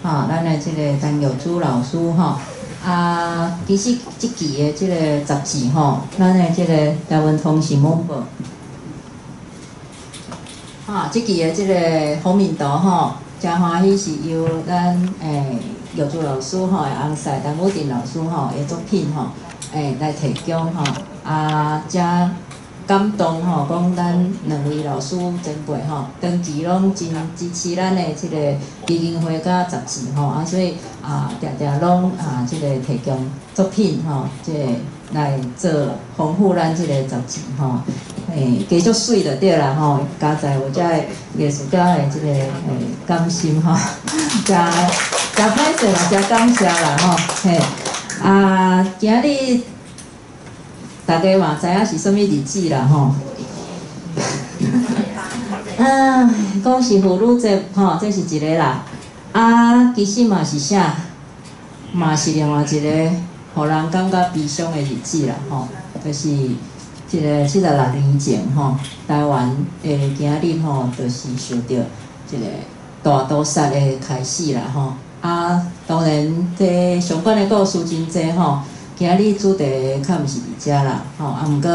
吼，咱的即个陈玉珠老师吼。其实即期的即个杂志吼，咱的即个台湾通讯网报，即期的即个封面图吼，真欢喜是由咱玉珠老师吼的翁婿陈武定老师吼的作品吼，来提供吼，真感动吼，讲咱两位老师前辈吼，长期拢真支持咱的即个基金会甲杂志吼，所以常常拢即个提供作品吼，即个来做丰富咱即个杂志吼，加足水就对啦吼，加在有遮个艺术家的即个感心吼，真歹势啦，真感谢啦吼，今日。大家嘛知影是啥物日子啦吼，讲是妇女节吼，这是一个啦。其实嘛是啥，嘛是另外一个，互人感觉悲伤的日子啦吼，就是这个76年前吼，台湾今日吼，就是受到这个大屠杀的开始啦吼。当然这相关的故事真济吼。今日主题较毋是伫遮啦，吼，毋过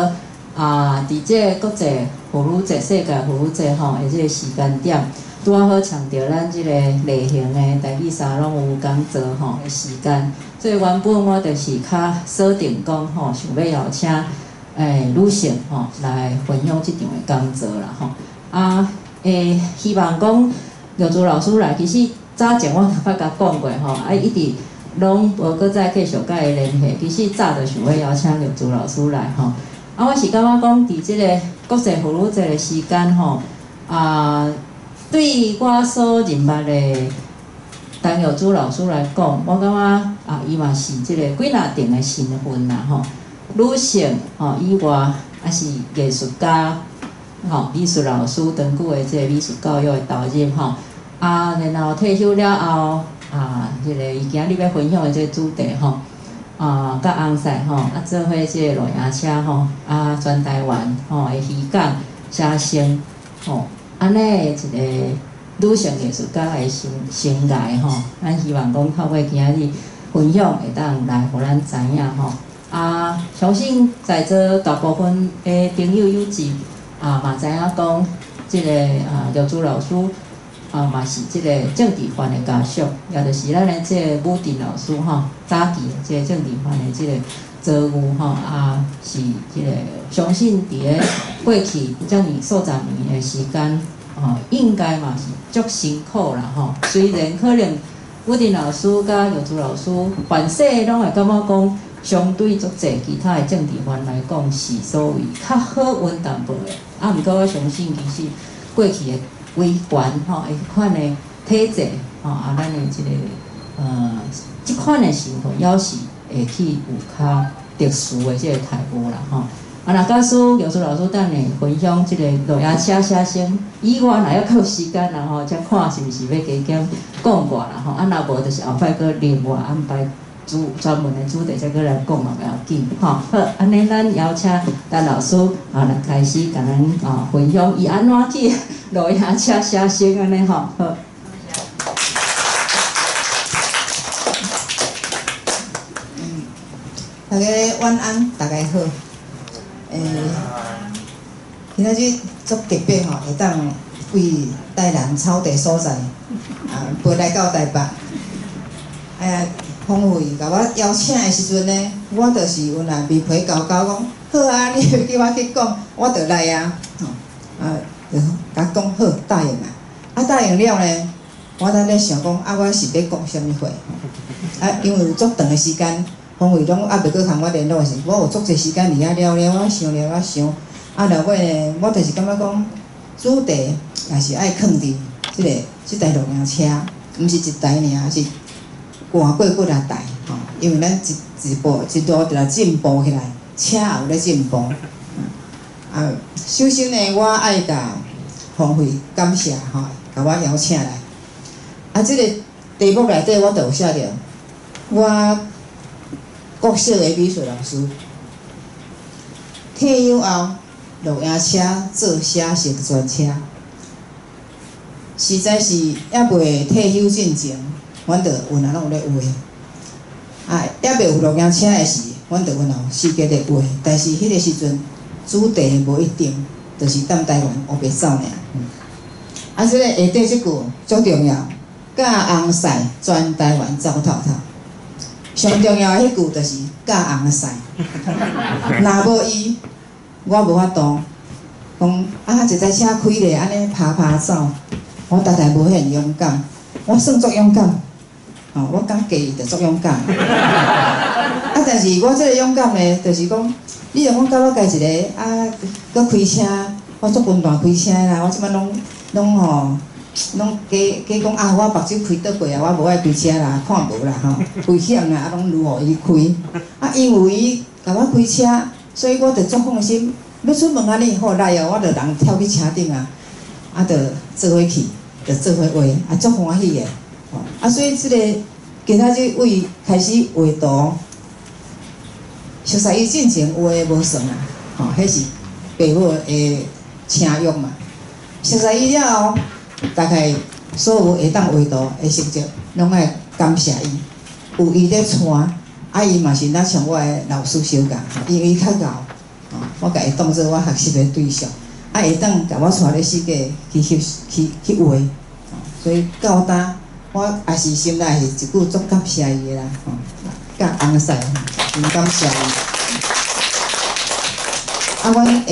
伫这国际妇女节、世界妇女节吼，的即个时间点，拄好强调咱即个例行的台语沙龙有讲座吼的时间，所以原本我就是较锁定讲吼，想要邀请女性吼来分享即场的讲座啦吼，希望讲玉珠老师来，其实早前我头捌甲讲过吼，一直。拢无搁再继续甲伊联系，其实早就想要邀请玉珠老师来吼。我是感觉讲，伫即个国际妇女节的时间吼，对我所认捌的陈玉珠老师来讲，我感觉伊嘛是即个几若定的身份啦吼。女性吼以外，是艺术家吼，美术老师长久的即个美术教育的投入吼。然后退休了后。即个伊今日要分享的即个主题吼，甲翁婿吼，做伙即个露营车吼，全台湾吼的渔港写生吼，安尼的一个女性艺术家的生涯吼，咱希望讲透过今日分享会当来互咱知影吼。相信在座大部分的朋友有志嘛知影讲，即个玉珠老师。嘛是即个政治犯的家属，也就是咱的即个武定老师吼，早期的即个政治犯的即个遭遇吼，是即个相信伫个过去有遮尔数十年的时间，应该嘛是足辛苦啦吼。虽然可能武定老师甲玉珠老师，凡世拢会感觉讲，相对足济其他的政治犯来讲，是所谓较好稳淡薄的。毋过我相信其实过去的。威权吼，迄款的体制吼，咱的即个即款的身份，也是会去有较特殊的即个态度啦吼。若假使玉珠老师等下分享即个露营车写生以外，若要有时间啦吼，才看是毋是要加减讲过啦吼。若无就是后摆搁另外安排专门的主题，再搁来讲嘛，袂要紧吼。好，安尼咱邀请陈老师来开始甲咱分享伊安怎去。露营车写生安尼吼，好。大家晚安，大家好。今仔日足特别吼，会当为台南草地所在飞来到台北。峰会甲我邀请的时阵呢，我就是有若面皮厚厚讲，好啊，你叫我去讲，我就来啊。就甲讲好，答应啊。答应了呢，我当咧想讲，我是要讲啥物话？因为有足长的时间，峰会拢袂搁通我联络的时，我有足侪时间伫遐了，我想了，落尾呢，我就是感觉讲，主题也是爱放伫即台露营车，毋是一台尔，是换过几啊台吼。因为咱一路就来进步起来，车也有咧进步。首先呢，我爱甲峰会感谢吼，甲我邀请来。即个题目内底我就有写着，我国小的美术老师退休后，露营车做写实专车，实在是还袂退休进前，阮着有哪拢有咧画。啊，还袂有录音车的时，阮着有四界咧画。但是迄个时阵主题无一定，就是踮台湾黑白走尔。啊，即个下底即句足重要，教红婿全台湾走透透。上重要的迄句就是教红婿，若无伊，我无法度讲啊，一台车开咧，安尼爬爬走，我逐个无很勇敢，我算足勇敢。哦，我讲家己就足勇敢。啊，但是我即个勇敢咧，就是讲，你若讲甲我家一个啊，搁开车，我足分段开车啦，我即摆拢加讲啊，我目睭开倒过啊，我无爱开车啦，看无啦吼，危险啦，啊，拢如何伊开。啊，因为伊甲我开车，所以我着足放心。要出门安尼好来哦，我着人跳去车顶啊，啊，着做伙去，着做伙画，啊，足欢喜的。哦，啊，所以即个今仔日为开始画图，熟悉伊进前画的无算啊，吼，迄是爸母的请约嘛。熟悉伊了后，大概所有会当画图的成绩，拢爱感谢伊，有伊咧带，啊，伊嘛是咱像我的老师相共，因为伊较敖，哦，我甲伊当做我学习的对象，啊，会当甲我带咧世界去画，所以到呾我也是心内是一句足感谢伊的啦，吼，甲红婿，真感谢伊。啊，阮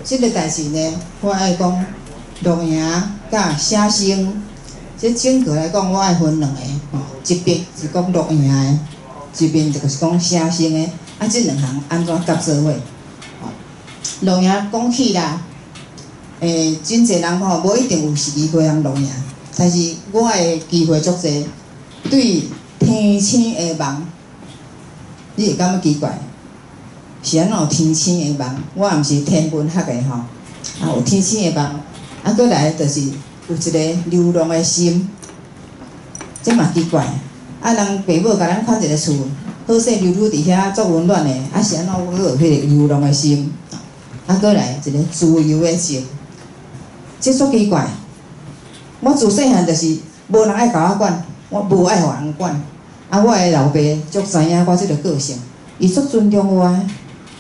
即个代志呢，我爱讲录影甲写生。即整个来讲，我爱分两个吼，一边是讲录影的，一边就是讲写生的。啊，即两项安怎夹做伙？吼，录影讲起啦，真侪人吼，无一定有机会通录影，但是我的机会足侪。对天星的梦，你会感觉奇怪？是安怎有天星的梦？我也毋是天文学的吼，啊有天星的梦，啊过来就是。有一个流浪的心，这嘛奇怪。啊，人爸母甲咱看一个厝，好势溜溜伫遐足温暖的，啊是安怎我有迄个流浪的心？啊，过来一个自由的心，这足奇怪。我自细汉就是无人爱甲我管，我无爱互人管。啊，我的老爸足知影我即个个性，伊足尊重我的，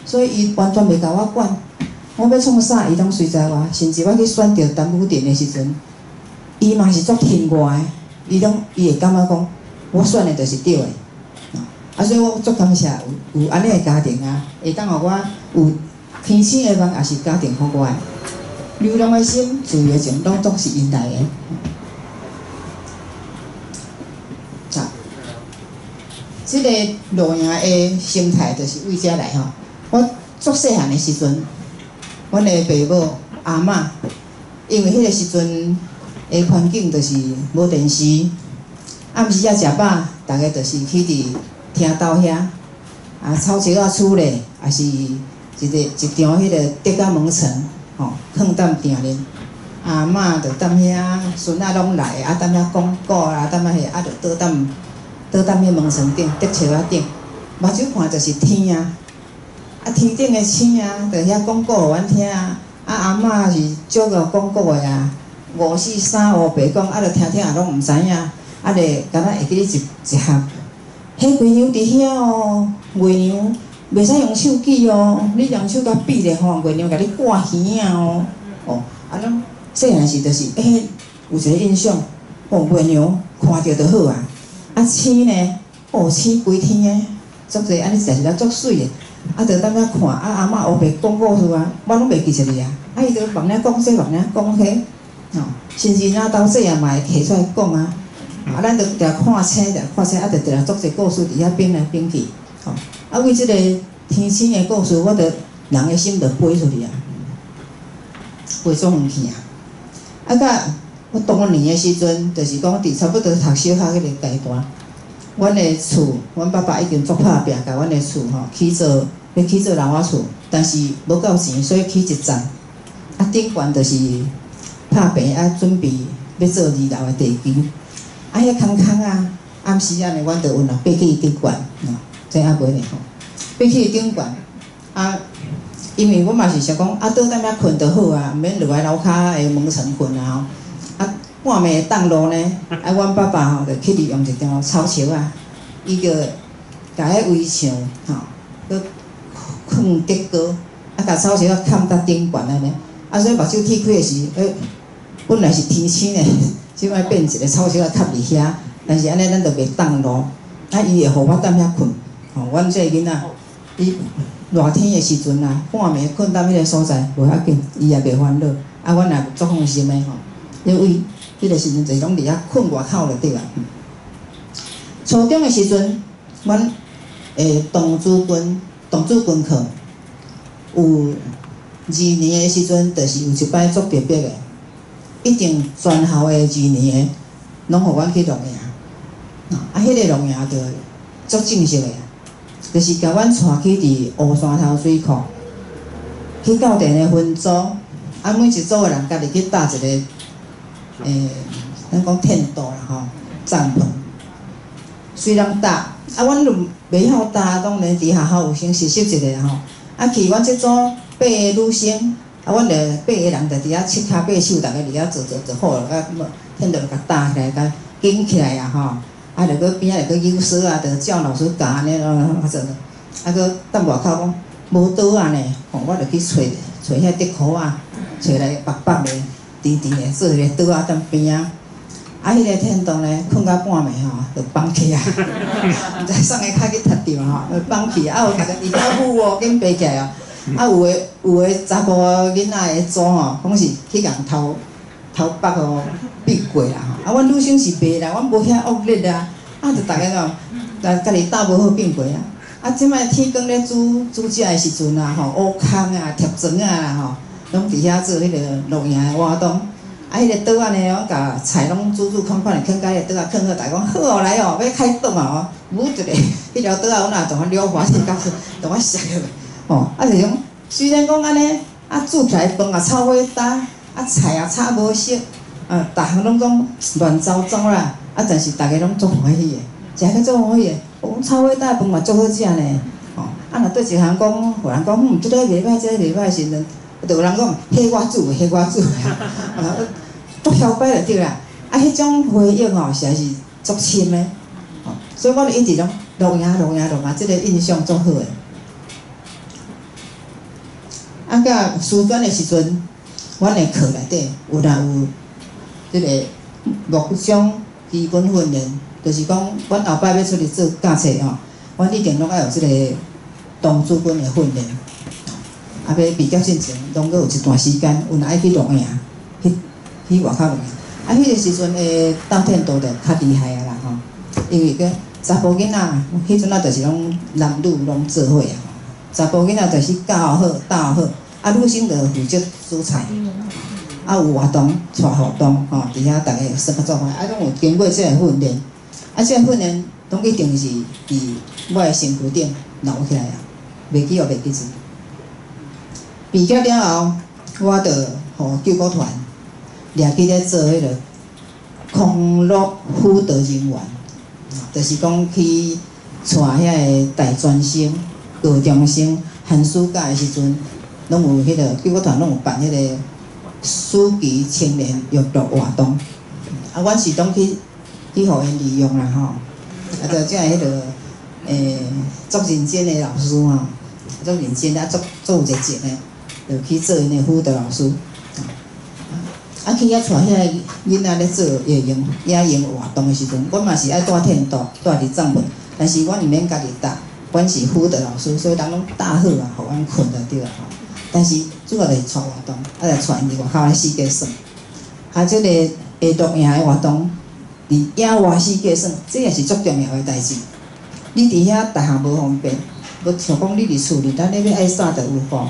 所以伊完全袂甲我管。我要创啥，伊拢随在我，甚至我去选择陈武典的时阵。伊嘛是足听我的，伊会感觉讲，我选的就是对的，啊，所以我足感谢有安尼的家庭啊，会当互我有天星的梦，也是家庭互我的。流浪的心、自由的情，拢都是因来的。啊，即个录影的心态就是为遮来吼。我足细汉的时阵，阮的爸母阿嬷，因为迄个时阵。的环境就是无电视，暗时才食饱，大家就是去伫厅斗遐，啊，草席啊厝咧，也是一张迄个竹仔门床，吼，放踮店咧，阿嬷着踮遐，孙仔拢来，啊，踮遐讲古啦，踮遐遐，啊，着倒踮迄门床顶，竹树仔顶，目睭看就是天啊，啊，天顶的星啊，着遐讲古互阮听啊，啊，阿嬷是照个讲古的啊。5、4、3、5、8讲，啊，着听也拢毋知影，啊，着敢若会记一项。迄月娘伫遐哦，月娘袂使用手机哦，你用手甲比咧吼，月娘甲你挂耳啊哦，哦，啊，拢细汉时就是有一个印象，哦，月娘看着就好啊，啊，星呢，哦，星规天的，足侪安尼实是足水的，啊，着踮遐看，啊，阿嬷黑白讲故事啊，我拢袂记一个啊，啊，伊着慢仔讲说慢仔讲迄。吼，甚至咱兜细汉嘛会摕出来讲啊，啊，咱着看册，啊，着足侪故事伫遐编来编去，吼，啊，为即个天星的故事，我着人的心着飞出去啊，飞足远去啊，啊，甲我当年的时阵，就是讲伫差不多读小学迄个阶段，阮的厝，阮爸爸已经足拍拼，甲阮的厝吼要起做人仔厝，但是无够钱，所以起一层，啊，顶悬就是。拍平啊，准备要做2楼的地基，啊，遐空空啊，暗时安尼，阮就有啦，爬去顶悬，这还袂呢吼，爬去顶悬，啊，因为阮嘛是想讲，啊，倒踮遐困就好啊，毋免落来楼骹的门床困啊吼，啊，半暝当路呢，啊，阮爸爸吼就去利用一条草树啊，伊就甲迄围墙吼，佮放竹篙，啊，甲草树啊砍到顶悬安尼，啊，所以目睭铁开的时，本来是天星的，即摆变一个草树啊卡伫遐，但是安尼咱就袂当路，啊，伊会互我踮遐困，吼，阮这个囡仔，伊热天的时阵啊，半暝困踮迄个所在，无要紧，伊也袂烦恼，啊，阮也足放心的吼，因为迄个时阵就拢伫遐困外口就对啦。初中的时阵，阮童子军课有2年的时阵，就是有一摆足特别的，一定全校的2年的，拢互阮去录影。啊，迄个录影就足正式的，就是甲阮带去伫乌山头水库，去到地的分组，啊，每一组的人家己去搭一个咱讲텐트啦吼，帐篷。虽然搭，啊，阮就袂晓搭，当然伫学校有先实习一下吼。啊，去阮即组8个女生，啊，阮就8个人就伫遐七骹八手，逐个伫遐做好了，啊，텐트就甲搭起来，甲紧起来啊吼。啊，就搁边仔就搁有绳啊，就叫老师教安尼啊做，啊，搁等外口讲无刀啊呢，吼，我就去找遐竹箍啊，找来白白的、甜甜的，做一个刀啊，踮边啊。啊，迄个텐트呢，困到半暝吼，就放弃啊，毋知送个脚去踢着吼，就放弃。啊，有逐个伫遐舞哦，紧爬起来哦。啊，有的查甫囡仔的组吼，讲是去共头北哦逼过啦吼。啊，阮女生是袂啦，阮无遐恶劣啊。啊，就逐个哦，家己搭无好变过啊。啊，即摆天光咧煮食的时阵啊，吼，乌空啊、贴砖啊啦吼，拢伫遐做迄个录影的活动。啊，迄个刀仔呢，阮甲菜拢煮款款的，囥甲迄个刀仔囥好，大家讲好哦来哦，要开动啊哦，舞一个，迄条刀仔阮也同我撩滑去到处，同我削落，吼，啊就种虽然讲安尼，啊煮起来饭也炒伙焦，啊菜也炒无熟，啊，逐项拢讲乱糟糟啦，啊但是大家拢足欢喜的，食个足欢喜的，炒伙焦饭嘛足好食呢，吼，啊若对一项讲，互人讲，即个袂歹，即个袂歹时阵，就有人讲，迄我煮的，迄我煮的，啊。足嚣摆就对啦，啊，迄种回忆吼，实在是足深的，吼，所以我就一直拢录影，即个印象足好诶。啊，甲师专的时阵，阮的课内底有即个木匠基本训练，就是讲，阮后摆要出去做教册吼，阮一定拢爱有即个童子军的训练，啊，要毕业进前，拢阁有一段时间，有爱去录影，去外口录影，啊，迄个时阵的斗텐트就较厉害啊啦吼，因为个查甫囡仔，迄阵啊就是拢男女拢做伙啊，查甫囡仔就是教好、搭好，啊，女生就负责煮菜，啊，有活动、带活动吼，伫遐逐个生合作伙，啊，拢有经过即个训练，啊，即个训练拢一定是伫我的身躯顶留起来啊，袂记学袂记住。毕业了后，我就互救国团。掠去咧做迄个空录辅导人员，就是讲去带遐个大专生、高中生寒暑假的时阵，拢有迄个救国团拢有办迄个暑期青年阅读活动，啊，阮是拢去互因利用啦吼，啊，就即个迄个足认真的老师吼，足认真啊，足有热情的，就去做因的辅导老师。啊，去遐带遐个囡仔咧做野营活动的时阵，阮嘛是爱带텐트，带伫帐篷，但是阮毋免家己搭，阮是辅导老师，所以人拢搭好啊，互阮困就对啦吼。但是主要就是带活动，啊来带因伫外口来世界耍，啊，即个会录影的活动，伫野外世界耍，这也是足重要的代志。你伫遐逐项无方便，无像讲你伫厝里，咱你要爱耍就有法，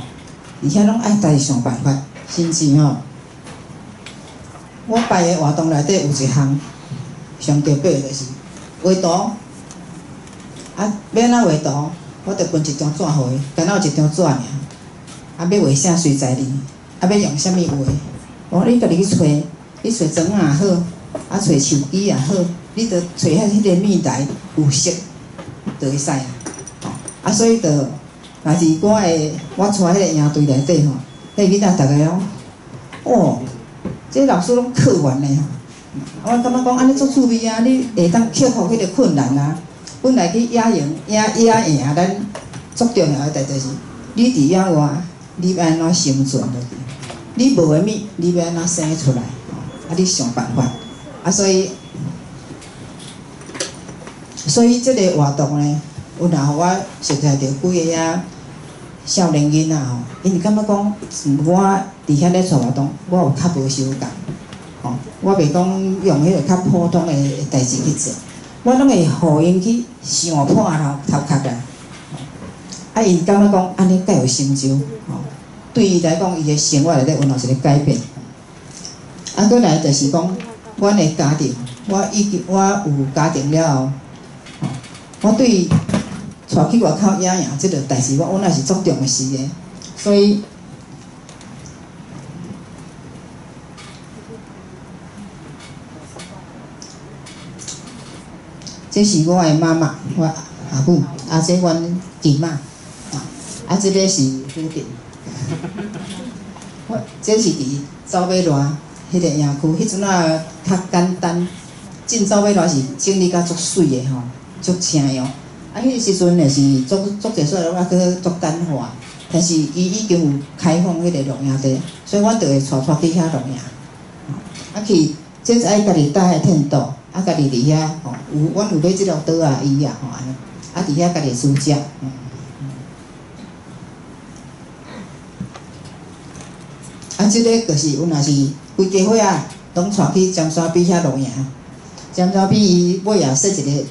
伫遐拢爱家己想办法，甚至吼。我办的活动内底有一项上特别的就是画图，啊，要哪画图，我着分一张纸互伊，干那有一张纸尔，啊，要画啥随在你，啊，要用啥物画，你家己去找，你找砖也好，啊，找树枝也好，你着找迄个米台有色，就会使啊。啊，所以着，若是我带迄个营队内底吼，迄囡仔逐个拢，哦，这老师拢客完的吼。我感觉讲安尼足趣味啊！你会当克服迄个困难啊。本来去野营咱足重要的代志是，你伫野外，你要安怎生存落去？你无个物，你要安怎生出来？啊，你想办法。啊，所以即个活动呢，有若互我熟悉着几个遐少年囡仔吼，因为感觉讲，我伫遐咧做活动，我有较无相共。我袂讲用迄个较普通的代志去做，我拢会互因去想破头壳啦。啊，因感觉讲安尼才有成就，对伊来讲，伊的生活内底有一个改变。啊，过来就是讲，阮的家庭，我有家庭了后，我对带去外口野营即个代志，我也是足重视的，所以。这是我的妈妈，我阿母，啊，这阮姨妈，啊，这个是夫人。这是伫走马热迄个营区，迄阵啊较简单，进走马热是整理甲足水的吼，足清的哦。啊，迄个时阵也是足侪说啊，去足简化，但是伊已经有开放迄个露营地，所以阮就会带去遐露营。啊去，这是爱家己带个텐트。啊，家己伫遐吼，阮有买即条桌啊、椅啊吼安尼，啊伫遐家己煮食。啊，即个就是阮若是规家伙啊，拢带去尖沙咀遐露营。尖沙咀伊尾也设一个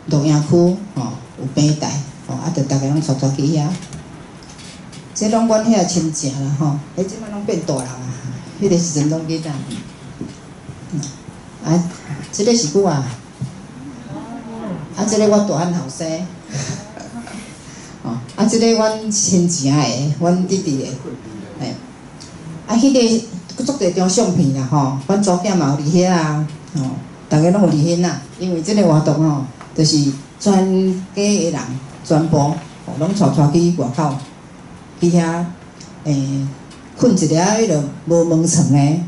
露营区吼，有平台吼，啊，着逐个拢带去遐。即拢阮遐亲戚啦吼，即摆拢变大人啊，迄个时阵拢囡仔。啊，这个是我啊，这个我大汉后生，啊，这个阮亲情的，阮弟弟的，啊，迄个足侪张相片啦吼，阮祖囝嘛有伫遐啊，大家拢有伫遐啦，因为这个活动吼，就是全家的人全部拢带去外口，去遐困一个迄个无门床的。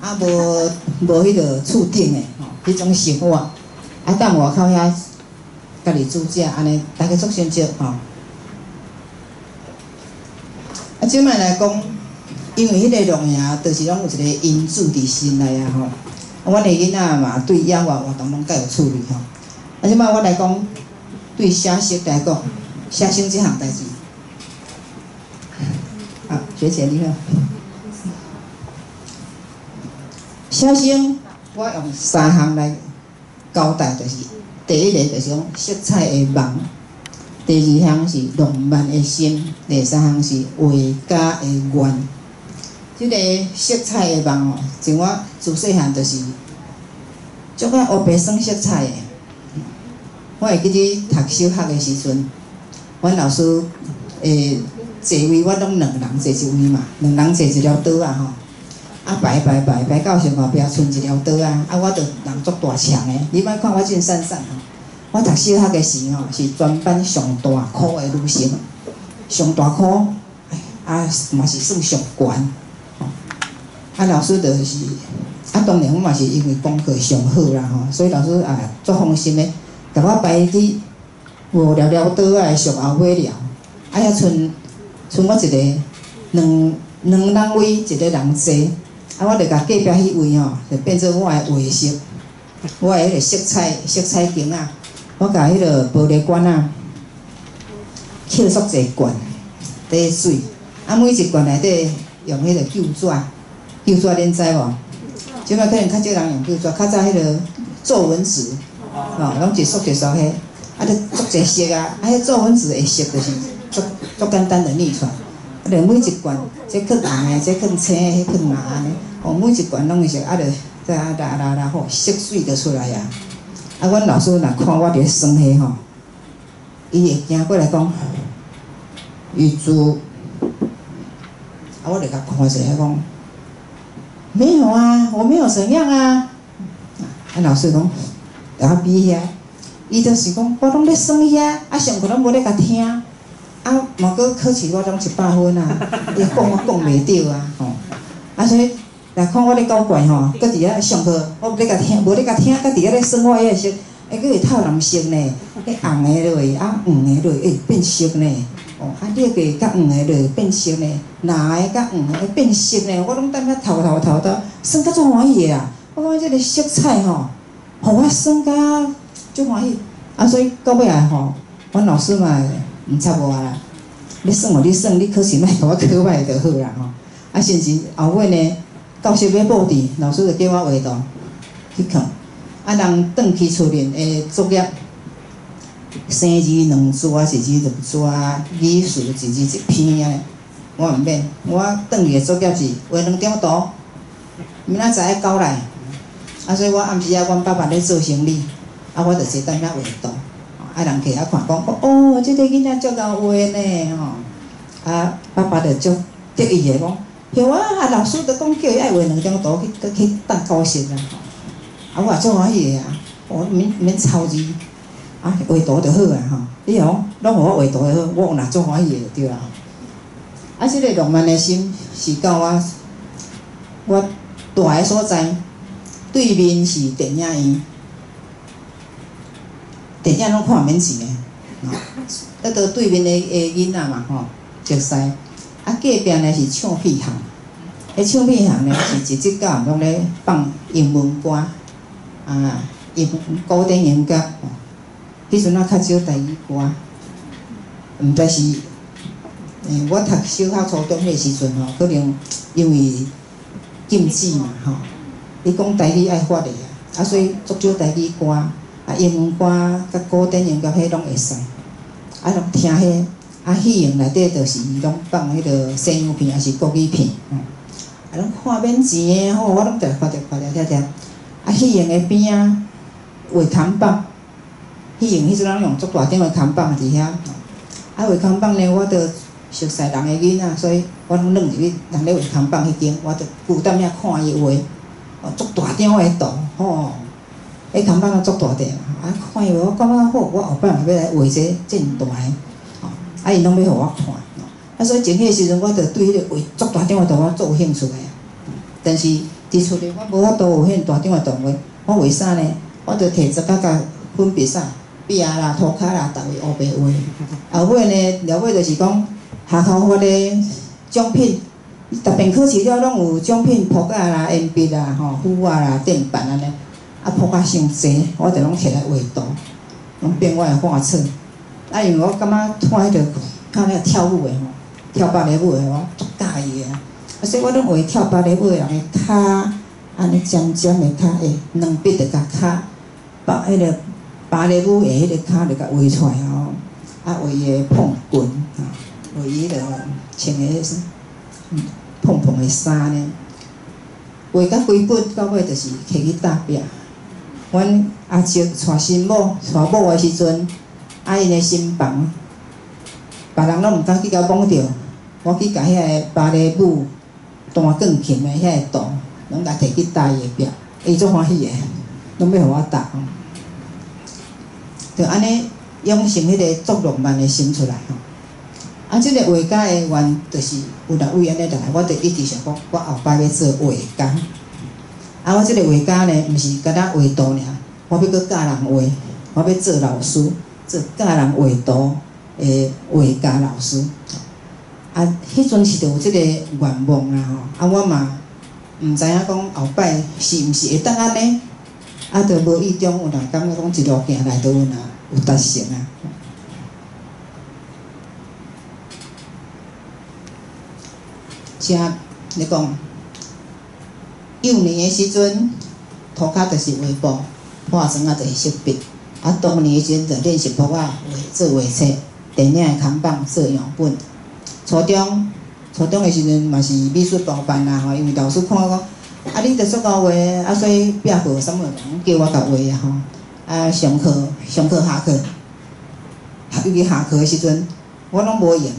啊，无迄个厝顶的吼，迄种生活，啊，踮外口遐家己煮食，安尼大家足亲切吼。啊，即摆来讲，因为迄个露营就是拢有一个因子伫心内啊吼。啊，阮的囡仔嘛对野外活动拢介有趣味吼。啊，即摆我来讲，对写诗来讲，写诗即项代志，啊，学姐你好。写生，我用3项来交代，就是第一个就是讲色彩的梦，第2项是浪漫的心，第3项是画家的愿。即个色彩的梦哦，像我自细汉就是足啊黑白酸色彩的。我会记得读小学的时阵，阮老师坐位，我拢2人坐一位嘛，2人坐一条桌啊吼。啊排到上后壁剩一条桌啊！啊，我着人足大长的，你莫看我真瘦瘦吼。我读小学的时吼，是全班上大颗的女生，上大颗，啊嘛是算上悬。啊，老师就是，啊当然我嘛是因为功课上好啦吼，所以老师啊足放心的，甲我排去无条桌啊上后尾了，啊遐剩我一个两人位，一个人坐。啊，我着甲隔壁迄位吼，就变做我的画室，我的迄个色彩间啊，我甲迄个玻璃管啊，刻足侪罐，底水，啊每一罐内底用迄个旧纸，恁知无？即摆可能较少人用旧纸，较早迄个皱纹纸，拢一束迄，啊，着足侪色啊，啊，迄皱纹纸的色就是足简单的印出来。啊，着每一罐，这刻红的，这刻青的，迄刻蓝的，每一罐拢是啊，着再拉好，色水就出来啊。啊，阮老师若看我伫咧耍迄吼，伊会行过来讲，玉珠，啊，我就甲看一下讲，没有啊，我没有怎样啊。啊，老师讲，啊比遐，伊就是讲我拢咧算遐，啊上课拢无咧甲听，啊嘛搁考试我拢100分啊，伊讲我讲袂着啊，吼，啊所以来看我咧搞怪吼，搁伫遐上课我无咧甲听，无咧甲听，搁伫遐咧算我迄个色，佫会透蓝色呢，迄红的落，啊黄的落，变色呢。哦，啊，绿个甲黄个落变色呢，蓝个甲黄个变色呢，我拢等遐头，算甲足欢喜个啊！我感觉即个色彩吼，互我算甲足欢喜。啊，所以到尾来吼，阮老师嘛毋插我啦。你算哦，你算，你考试莫甲我考歹就好啦吼。啊，甚至后尾呢，教室要布置，老师就叫我画图去看。啊，人转去厝面的作业。生字2纸，字字2纸，语数字字1篇啊！我毋免，我转去的作业是画2张图，明仔载爱交来。啊，所以我暗时啊，阮爸爸咧做生理，啊，我就坐等遐画图，啊，人客啊看讲，哦，即个囡仔足够画呢，吼！啊，爸爸就足得意的讲，对啊，啊，老师就讲叫伊爱画2张图去当高薪啊，啊，我也足欢喜的啊，我免抄字。啊，画图就好啊吼！你讲拢互我画图就好，我若足欢喜就对啦。啊，即个浪漫的心是到我住的所在，对面是电影院，电影拢看免钱的，迄个对面的囡仔嘛吼，熟悉。啊，隔壁呢是唱片行，迄唱片行呢是一直到暗拢咧放英文歌，啊，古典音乐。迄阵啊较少台语歌，毋知是，我读小学、初中迄时阵吼，可能因为禁止嘛吼，伊讲台语爱发的啊，所以足少台语歌，啊英文歌甲古典音乐迄拢会使，啊拢听迄，啊戏院内底就是拢放迄个西洋片还是国语片，啊拢看免钱的吼，我拢在看着听，啊戏院的边啊画看板。戏院迄阵，咱用足大张的看板伫遐，啊，画看板呢，我着熟悉人的囡仔，所以我拢软入去人咧画看板迄间，我着负担遐看伊画，哦，足大张的图，吼，迄看板拢足大张，啊，看伊画，我感觉好，我后摆嘛要来画这么大个，吼，啊，因拢要互我看，啊，所以前迄个时阵，我着对迄个画足大张的图，我足有兴趣个，但是伫厝里我无法度有迄大张的图画，我画啥呢？我着摕纸甲粉笔啥。壁啦、涂骹啦，逐个乌白画。后尾呢，了尾就是讲学校发的奖品，逐遍考试了拢有奖品，簿仔啦、铅笔啦、吼、笔啊啦、垫板安尼。啊，簿仔伤济，我就拢摕来画图，拢变我的画册。啊，因为我感觉看迄个看那跳舞的吼，跳芭蕾舞的我足喜意的啊，所以我拢画跳芭蕾舞的人的骹，安尼尖尖的骹，两笔就甲骹把迄个。芭蕾舞的迄个骹就甲画出来吼，啊画伊的碰棍，啊画伊个穿个迄碰碰的衫呢，画甲规本到尾就是摕去搭壁。阮阿叔娶新某，娶某的时阵，啊因的新房，别人拢毋敢去甲摸着，我去甲遐个芭蕾舞弹钢琴的遐个图，拢甲摕去搭伊的壁，伊足欢喜的，拢要互我搭。就安尼养成迄个足浪漫的心出来吼。啊，即个画家的愿就是有若为安尼来，我就一直想讲，我后摆要做画家。啊，我即个画家呢，毋是干那画图尔，我要搁教人画，我要做老师，做教人画图的画家老师。啊，迄阵是着有即个愿望啦吼。啊，我嘛毋知影讲后摆是毋是会当安尼。啊，着无意中有若感觉讲一路行来，着有若有达成啊。像你讲，幼年的时阵，涂骹就是画布，破砖啊就是色笔。啊，当年的时阵就练习簿仔做画册，电影的看板做样本。初中的时阵嘛是美术部办啦吼，因为老师看我讲。啊，你着足够画，啊，所以壁报啥物人叫我甲画啊吼。啊，上课下课，尤其下课的时阵，我拢无闲。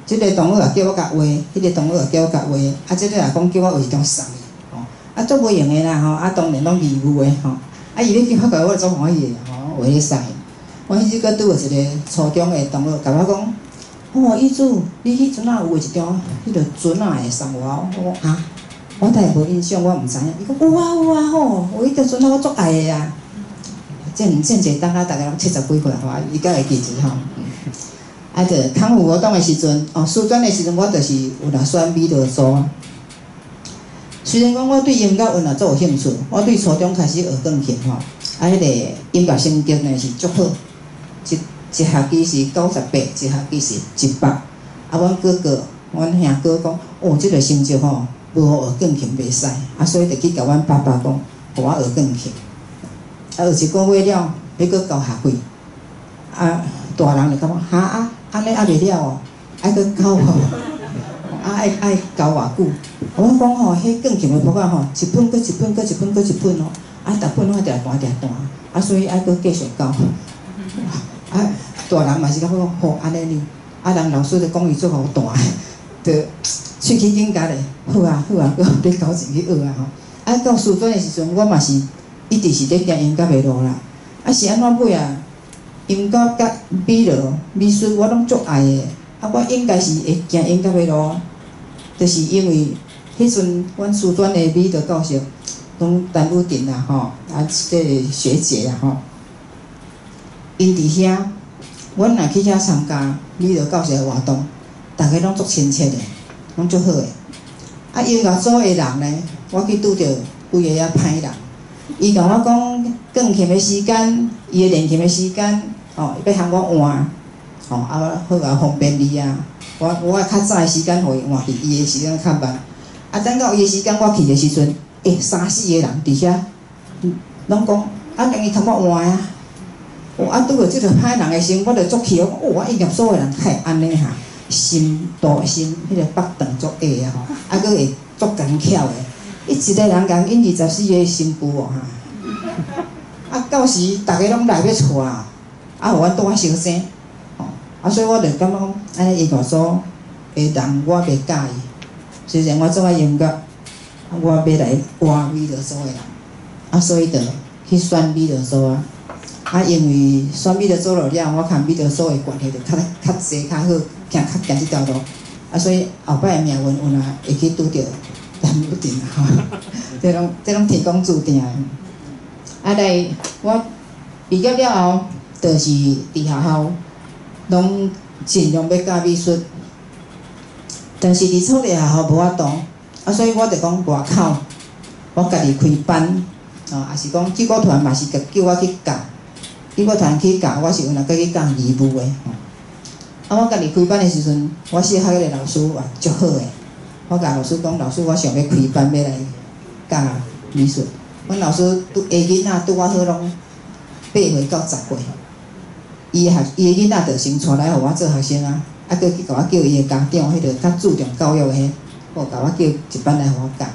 即个同学也叫我甲画，迄个同学也叫我甲画，啊，即个也讲叫我画一张送伊，吼。啊，足无闲的啦吼，啊，当然拢义务的吼。啊，伊咧去发觉我做欢喜的，吼，话咧使。我迄日个拄着一个初中的同学，甲我讲，哦，伊主，你迄阵啊有画一张迄个船啊会送我，我讲啊，我呾无印象，我毋知影。伊讲有啊有啊吼，有迄条船啊，我足爱的啊。这一当啊，大概拢70几岁吼，伊才会记住吼。啊，着康复活动的时阵，哦，师专的时阵，我就是有来选美劳组。虽然讲我对音乐有足有兴趣，我对初中开始学钢琴吼，啊，迄个音乐成绩呢是足好，一学期是98，一学期是100。啊，阮哥哥，阮兄哥讲，哦，即个成绩吼，无好学钢琴袂使，啊，所以就去甲阮爸爸讲，互我学钢琴。啊，学1个月了，要搁交学费。啊，大人就感觉哈啊，安尼还袂了哦，爱搁交哦，啊爱交偌久？我讲吼，迄钢琴的谱啊吼，一本搁一本，搁一本搁一本哦，啊，逐本我定弹，啊，所以爱搁继续交。啊，大人嘛是感觉讲，好安尼哩，啊，人老师就讲伊足好弹，就喙齿紧夹咧，好啊，搁要交钱去学啊吼。啊，到师专的时阵，我嘛是一直是咧行音乐的路啦。啊，是安怎尾啊？音乐甲美劳、美术我拢足爱的。啊，我应该是会行音乐的路，就是因为迄阵阮师专的美劳教授，拢陈武定啦吼，啊，这个学姐啦吼。因伫遐，阮若去遐参加美劳教授的活动，大家拢足亲切的，拢足好的。啊，音乐组的人呢，我去拄着几个啊歹人，伊甲我讲钢琴的时间，伊的练琴的时间，哦，要喊我换，哦，啊，好啊方便你啊。我较早的时间，互伊换去，伊的时间较慢。啊，等到伊的时间我去的时阵，3、4个人伫遐，拢讲啊，让伊通我换啊。哦，啊，拄着即个歹人的时阵，我着足气，我讲哦，我音乐组的人太安尼哈，心大心，迄个腹肠足矮啊吼，啊，佫会足工巧的。伊一个人共引24个新妇哦哈，啊，到时逐个拢来要娶啊，啊，互阮带小生，吼，啊，所以我着感觉讲，安尼音乐组的人我袂介意，虽然我做啊音乐，我要来换美劳组的人，啊，所以着去选美劳组啊。啊，因为选美劳组落了，我看美劳组的关系就较济较好，行即条路，啊，所以后摆的命运有若会去拄着陈武定吼，这拢天公注定的。啊，来我毕业了后，就是伫学校拢尽量要教美术，但是伫初一学校无法度，啊，所以我就讲外口我家己开班，哦，也是讲救国团嘛是叫我去教。救国团去教，我是有若搁去教义务的吼。啊，我家己开班的时阵，我小学个老师也足好的。我甲老师讲，老师我想要开班要来教美术。阮老师下囡仔拄我好拢8岁到10岁，伊的囡仔就先带来互我做学生啊，啊，搁去甲我叫伊的家长，迄个较注重教育的迄，好甲我叫一班来互我教。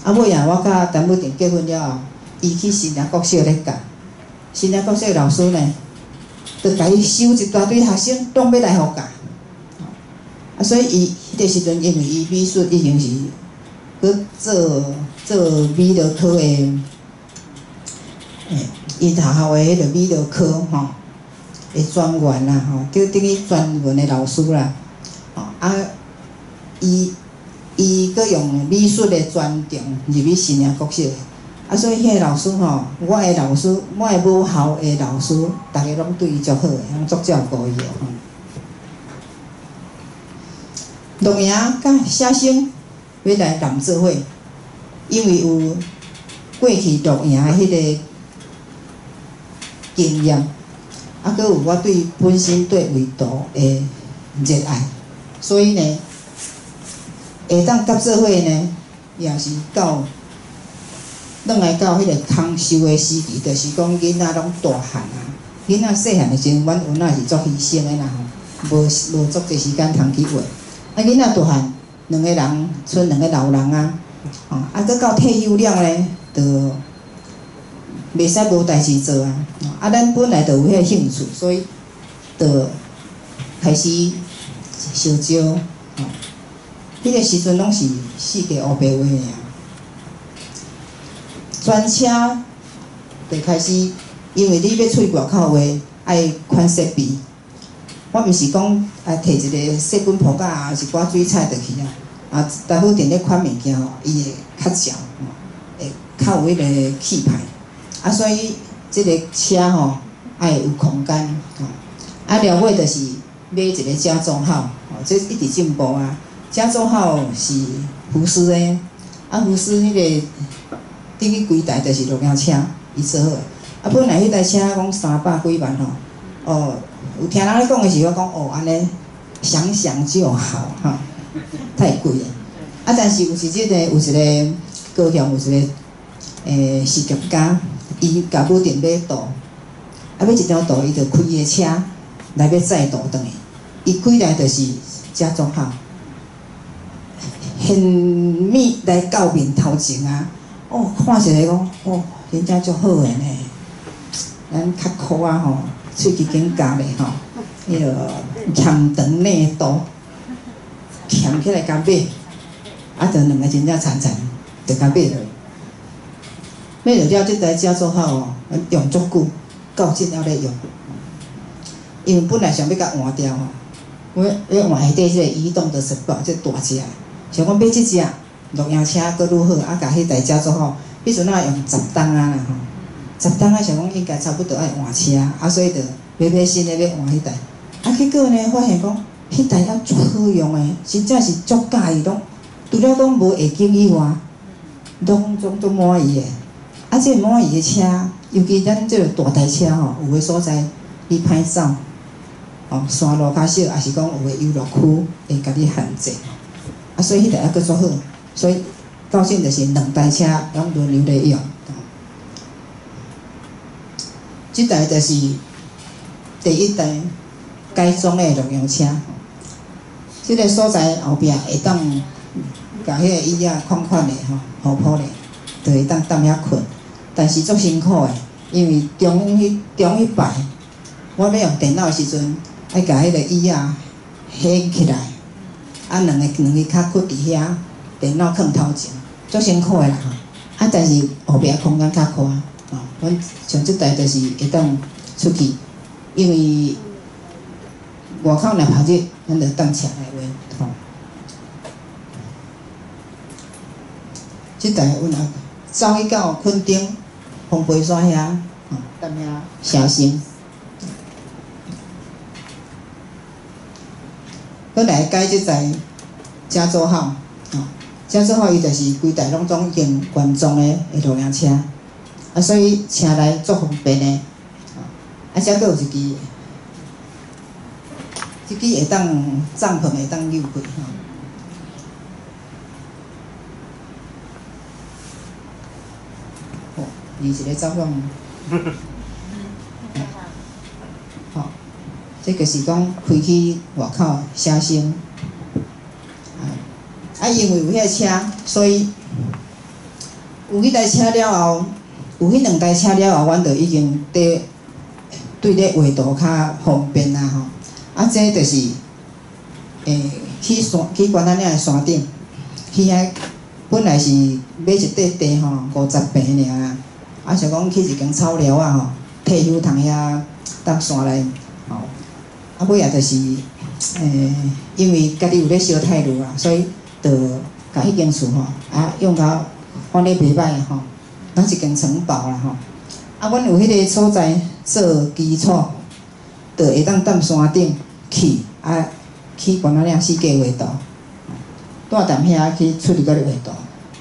啊，尾啊，我甲陈武定结婚了后，伊去新营国小咧教。新营国小老师呢，就甲伊收一大堆学生，拢要来互教。啊，所以伊迄个时阵，因为伊美术已经是去做美劳科的，因学校的迄个美劳科吼的专员啦吼，等于专门的老师啦。吼啊，伊佫用美术的专长入去新营国小。啊，所以迄个老师吼，我的母校的老师，逐个拢对伊足好的，拢足照顾伊的吼。录影甲写生要来南做伙，因为有过去录影的迄个经验，啊，佫有我对本身对画图的热爱，所以呢，会当合做伙呢，也是到。转来到迄个康修的时期，就是讲囡仔拢大汉啊，囡仔细汉的时阵，阮有仔是做牺牲的啦吼，无足侪时间通去画。啊，囡仔大汉，两个人剩2个老人啊，吼，啊，佫到退休了呢，就袂使无代志做啊。啊，咱本来就有迄个兴趣，所以就开始烧招。吼，迄个时阵拢是世界乌白话尔。专车就开始，因为你要出外口话，爱款设备。我毋是讲摕一个细本铺架啊，是挂水彩倒去啊。啊，大夫伫咧款物件吼，伊会较少，会较有迄个气派。啊，所以即个车吼爱有空间，啊，了尾就是买一个加重号，这一直进步啊。加重号是福斯的，啊，福斯迄个顶去规台就是路径车，伊做好。啊，本来迄台车讲300几万吼，哦，有听人咧讲的时候，我讲哦，安尼想想就好哈，太贵了。啊，但是有时即个有一个高雄有一个实业家，伊甲母定买图，啊，要一条图，伊就开伊的车来要载图转去，伊开来就是加重号。很密来到面头前啊！哦，看起来讲，哦，人家足好诶呢。咱较苦啊吼，喙齿紧夹咧吼，迄个欠长内度，欠起来甲买，啊，就两个真正惨惨，就甲买落。买落了，即台车做好哦，用足久，到即了咧用。因为本来想要甲换掉吼，我要换下底即个移动的城堡，即大只。想讲买即只录影车搁愈好，啊，甲迄台车做好，迄阵啊用10吨啊啦吼，10吨啊想讲应该差不多爱换车，啊，所以就买新的要换迄台，啊，结果呢发现讲迄台还足好用诶，真正是足介意，拢除了讲无会经以外，拢足满意诶。啊，即个满意诶车，尤其咱即个大台车吼，有诶所在你歹走，哦，山路较少，也是讲有诶游乐区会甲你限制。啊，所以迄台还阁足好，所以到现就是2台车拢轮流咧用。即台就是第一台改装的农用车，即个所在后壁会当甲迄个椅仔宽宽的吼，好铺的，就会当踮遐困。但是足辛苦的，因为中迄摆，我要用电脑的时阵，爱甲迄个椅仔掀起来。啊，两个脚屈伫遐，电脑囥头前，足辛苦的啦吼。啊，但是后壁空间较宽，吼，阮像即台就是会当出去，因为外口若晒日，咱就当车来话，吼。即台阮也走去到垦丁红背山遐，吼，踮遐写生。本来改即台加州号，吼，加州号伊就是规台拢总用原装的露营车，啊，所以车内足方便的，啊，则佫有一支，即支会当帐篷会当溜过，吼。哦，二一个走向，吼。这就是讲开去外口写生，啊，因为有迄个车，所以有迄台车了后，有迄2台车了后，阮就已经对咧画图较方便啦吼。啊，这就是去关仔岭的山顶，去遐本来是买一块地吼，50平尔啦，啊，想讲去一间草寮啊吼，退休通遐搭山内吼。啊，尾也就是，因为家己有咧烧炭炉啊，所以就甲迄间厝吼，啊用到反正袂歹吼，当一间城堡啦吼。啊，阮有迄个所在做基础，就会当踮山顶去，啊去关仔岭四界画图，住踮遐去出去甲你画图。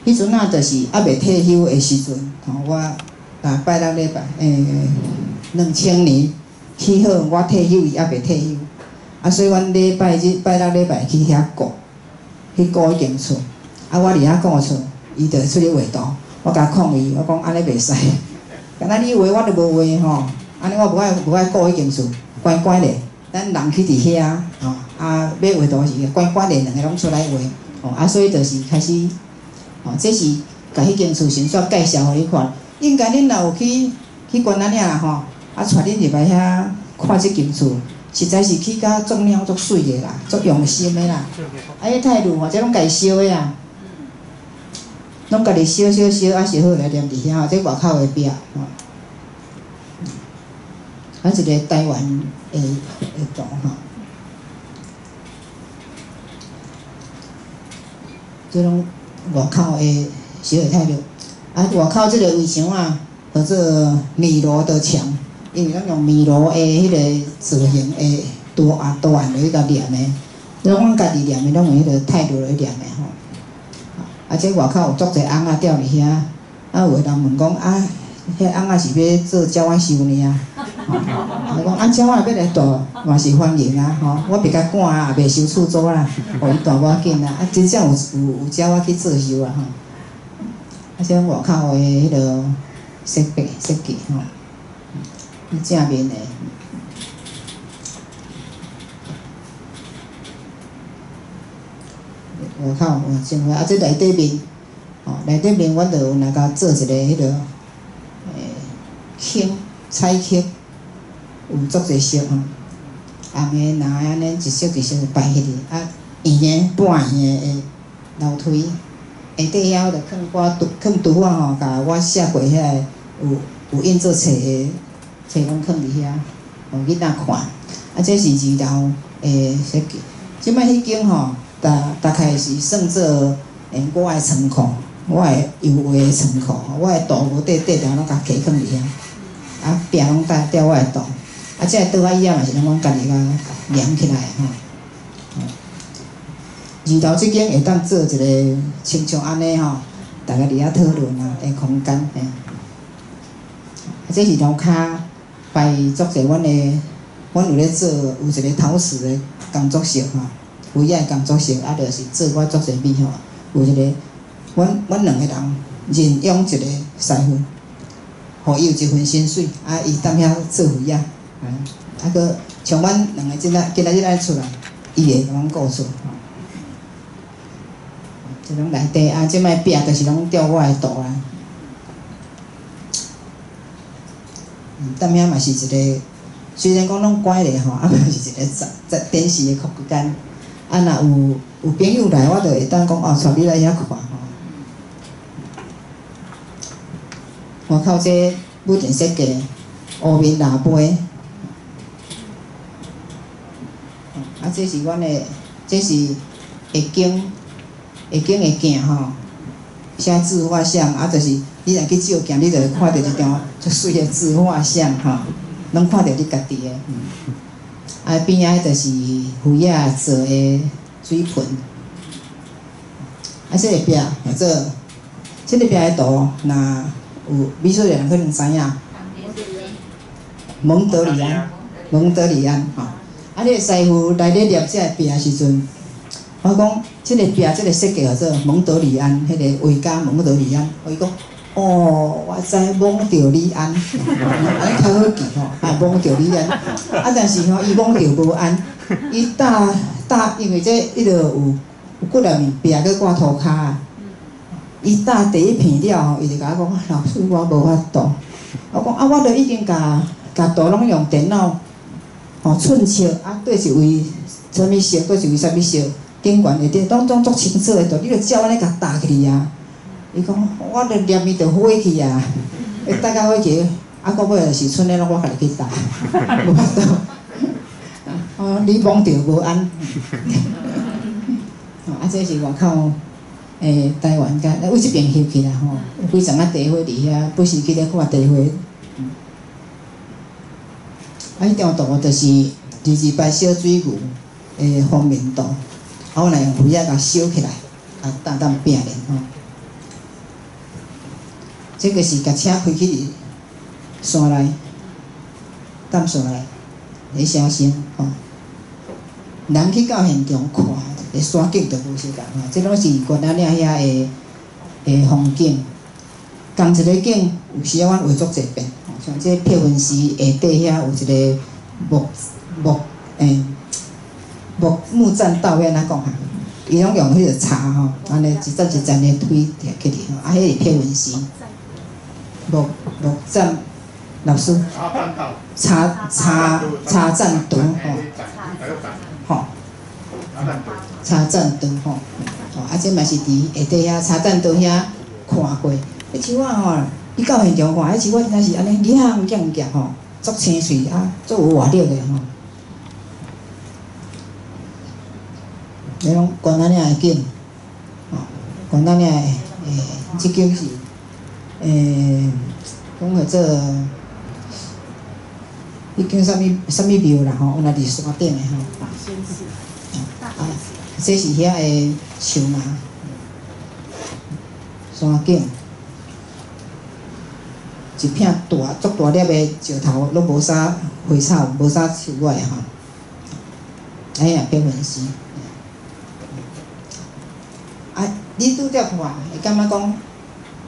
迄阵啊，就是还袂退休的时阵，吼我拜六礼拜，2000年。起好，我退休，伊还袂退休，啊，所以阮礼拜日、拜六礼拜去遐顾，去顾迄间厝，啊，我伫遐顾厝，伊就出去画图，我甲抗议，我讲安尼袂使，敢若你画我就无画吼，安尼我无爱顾迄间厝，乖乖咧，咱人去伫遐，吼，啊，要画图时乖乖咧，两个拢出来画，吼，啊，所以就是开始，吼，这是甲迄间厝先煞介绍互你看，应该恁若有去关仔岭啦吼。啊，带恁入来遐看即间厝，实在是去甲足亮足水的啦，足用心的啦。啊，迄态度吼，这拢家己烧的啊，拢家己烧，啊是好来念伫遐吼，这外口的壁吼。啊，一个台湾的图吼，即种外口的小的态度。啊，外口即个围墙啊，叫做米罗的墙，因为咱用米罗的迄个字形的图案落去甲念的，阮家己念的拢用迄个态度来念的吼。啊，这外口有足侪翁仔吊伫遐，啊，有个人问讲啊，迄翁仔是要做鸟仔收呢啊？我讲啊，鸟仔要来大嘛是欢迎啊，吼，我别甲赶啊，也袂收厝租啦，互伊大无要紧啊。啊，真正有鸟仔去做收啊吼。啊，这外口的迄个设计吼，正面的。外口有正面，啊，这内底面，吼，内底面阮着有来甲做一个迄个轻彩漆，有足侪色吼，红的、蓝的安尼一色一色摆起哩，啊，圆的、半圆的楼梯。下底遐我着囥图啊吼，甲我写过遐个有印做册的册拢囥伫遐，互囡仔看。啊，这是二楼的设计。即摆迄间吼，大概是算做我的仓库，我的油画的仓库，我的图无块块拢甲摕囥伫遐，啊壁拢吊我的图。啊，这个桌仔椅仔嘛是拢阮家己甲连起来吼。二楼即间会当做一个亲像安尼吼，大家伫遐讨论啊的空间嘿。啊，这是楼骹摆足侪阮有咧做有一个陶瓷的工作室吼，有遐的工作室啊，就是做我足侪美吼。有一个阮两个人任用一个师傅，互伊有一份薪水，啊，伊踮遐做会仔，啊个像阮两个今仔日爱出来，伊会甲阮顾厝。即拢内底啊，即摆壁就是拢吊我的图啊。踮遐嘛是一个，虽然讲拢关咧吼，啊嘛是一个在电视的空间。啊，若有朋友来，我就会当讲哦，带你来遐看吼。外口这武定设计，乌面蜡杯。啊，这是阮的，这是会经的镜吼，写自画像，啊，就是你若去照镜，你就会看到一张足水的自画像吼，拢看到你家己的。啊，边仔就是灰仔做的水盆。啊，这个壁或者这个壁的图，若有美术的人可能知影。蒙德里安吼，啊，你个师傅来咧捏这个壁的时阵。我讲，这个壁，这个设计叫做蒙德里安，迄个画家蒙德里安。伊讲，哦，我知蒙德里安，安尼较好记吼，啊蒙德里安。啊，但是吼，伊蒙着无安，伊搭，因为这迄个有几粒面壁去挂涂骹啊。伊搭第一片了后，伊就甲我讲，老师我无法度。我讲啊，我著已经甲图拢用电脑，吼寸切，啊对一位啥物色，对一位啥物色。景观内底拢足清楚的，图你著照安尼甲搭起去啊！伊讲，我著念伊著火去啊！搭到火去，啊，到尾就是剩的拢我家己去搭，无法度。哦，你蒙着无安。啊，这是外口台湾甲，为即边翕去啦吼，有几丛仔茶花伫遐，不时去咧看茶花。啊，迄张图就是22小水牛的封面图。啊，我来用灰仔甲收起来，啊，当拼咧吼。这个是甲车开去山内，当山内，咧写生吼。人去到现场看，个山景就无相共吼。这拢是原来岭遐的风景。同一个景，有时仔阮画足侪遍，像这撇分时下底遐有一个木栈道要安怎讲哈？伊拢用迄个叉吼，安尼一站一站的推摕起哩吼，啊，迄是撇纹石。木栈老师。叉栈道吼，叉栈道吼，啊，这嘛是伫下底遐叉栈道遐看过。迄树仔吼，你到现场看，迄树仔真正是安尼亮吼，足青翠啊，足有活力的吼。你讲关仔岭的景，吼，关仔岭的即景是讲叫做迄叫啥物庙啦吼，有那伫山顶的吼。大仙寺。啊，这是遐的树嘛，山景。一片大足大粒的石头，拢无啥花草，无啥树外吼。哎呀，叫文溪。啊，你拄则看，会感觉讲，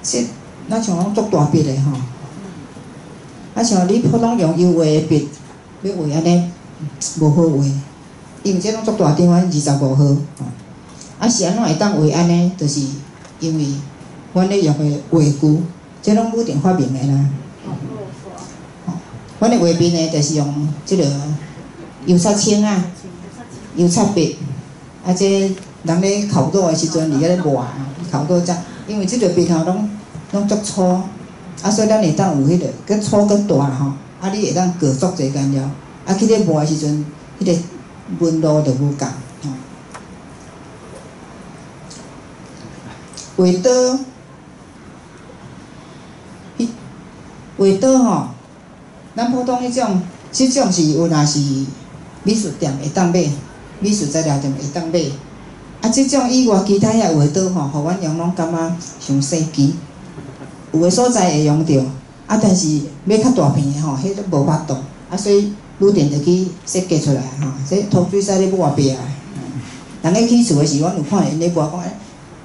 这那像拢足大笔的吼。啊，像你普通用油画的笔，要画安尼无好画，因为这拢足大张啊，25号。啊，是安怎会当画安尼？就是因为阮咧用的画具。这拢武定发明的啦。阮的画面呢，就是用即个油漆青啊、油漆笔，啊，这人咧考倒的时阵，伫遐咧磨啊，考倒只，因为即个笔吼拢足粗，啊，所以咱会当有迄个，佮粗佮大吼，啊，你会当过足侪颜料，啊，去咧磨的时阵，迄个纹路就无共。画刀。画刀吼，咱普通即种是有若是美术店会当买，美术材料店会当买。啊，即种以外其他遐画刀吼，互阮用拢感觉伤生机。有诶所在会用着，啊，但是要较大片诶吼，迄都无法度。啊，所以愈电就去设计出来吼，这涂水使咧抹壁啊。人咧去厝诶时，阮有看因咧抹讲，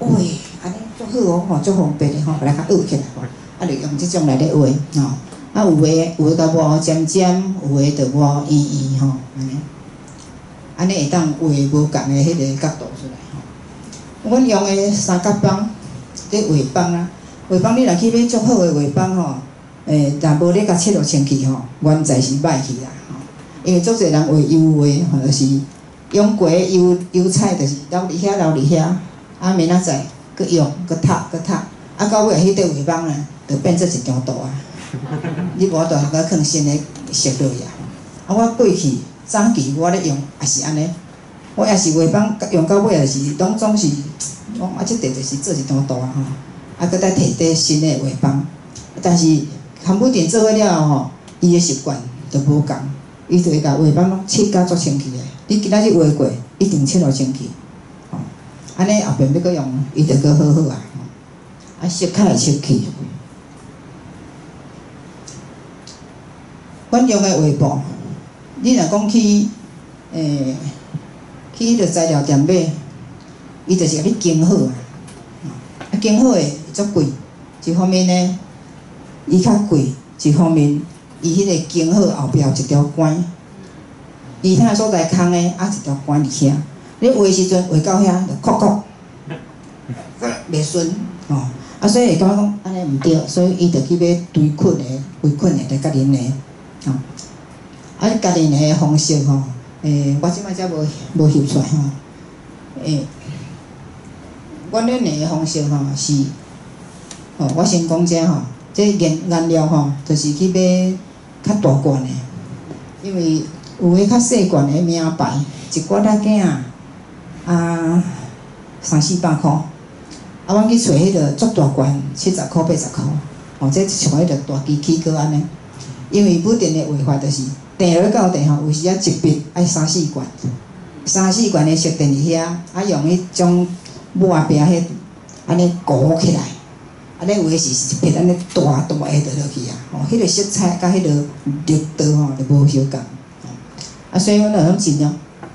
喂，安尼足好哦，吼，足方便诶吼，把它较学起来。啊，就用即种来咧画吼，啊有诶甲抹尖尖，有诶就抹圆圆吼，安尼会当画无共诶迄个角度出来吼。阮用诶三角棒，即画棒啊，画棒你若去买足好诶画棒吼，若无咧甲切落清气吼，原在是歹去啦吼。因为足侪人画油画吼，就是用过诶油彩，就是留伫遐留伫遐，啊明仔载佮用佮读，啊到尾迄块画棒呢？就变做一张图啊！你无法度甲放新的色落去啊！啊，我过去早期我咧用也是安尼，我也是画棒用到尾也是拢总是讲啊，即块就是做一张图啊吼，啊，搁再摕底新的画棒，但是含不定做伙了后吼，伊的习惯就无共，伊就会甲画棒拢切甲足清气的。你今仔日画过，一定切落清气，吼，安尼后边要搁用，伊就搁好好啊，啊，色较会清气。阮用诶画布，你若讲去迄个材料店买，伊就是甲你经好啊，啊经好诶足贵，一方面呢，伊较贵，一方面伊迄个经好后壁有一条管，其他所在空诶，啊一条管伫遐，你画时阵画到遐就扣扣，袂顺吼，啊所以会感觉讲安尼毋对，所以伊就去买堆捆诶、微捆诶，来甲恁诶。吼，啊，家己的方式吼，我即摆才无翕出来吼，阮咧的方式吼是，我先讲者吼，这颜料吼，就是去买较大罐的，因为有诶较细罐的名牌，一罐仔囝啊300-400箍，啊，阮去找迄个足大罐70箍、80箍，哦，这像迄个大机器哥安尼。因为武定的画法就是订落到地吼，有时啊一笔爱3-4罐，3-4罐的色订伫遐，啊用迄种抹壁迄安尼糊起来，啊咧有诶是一笔安尼大的就落去啊，吼，迄个色彩甲迄个力道吼就无相共，啊所以阮就拢尽量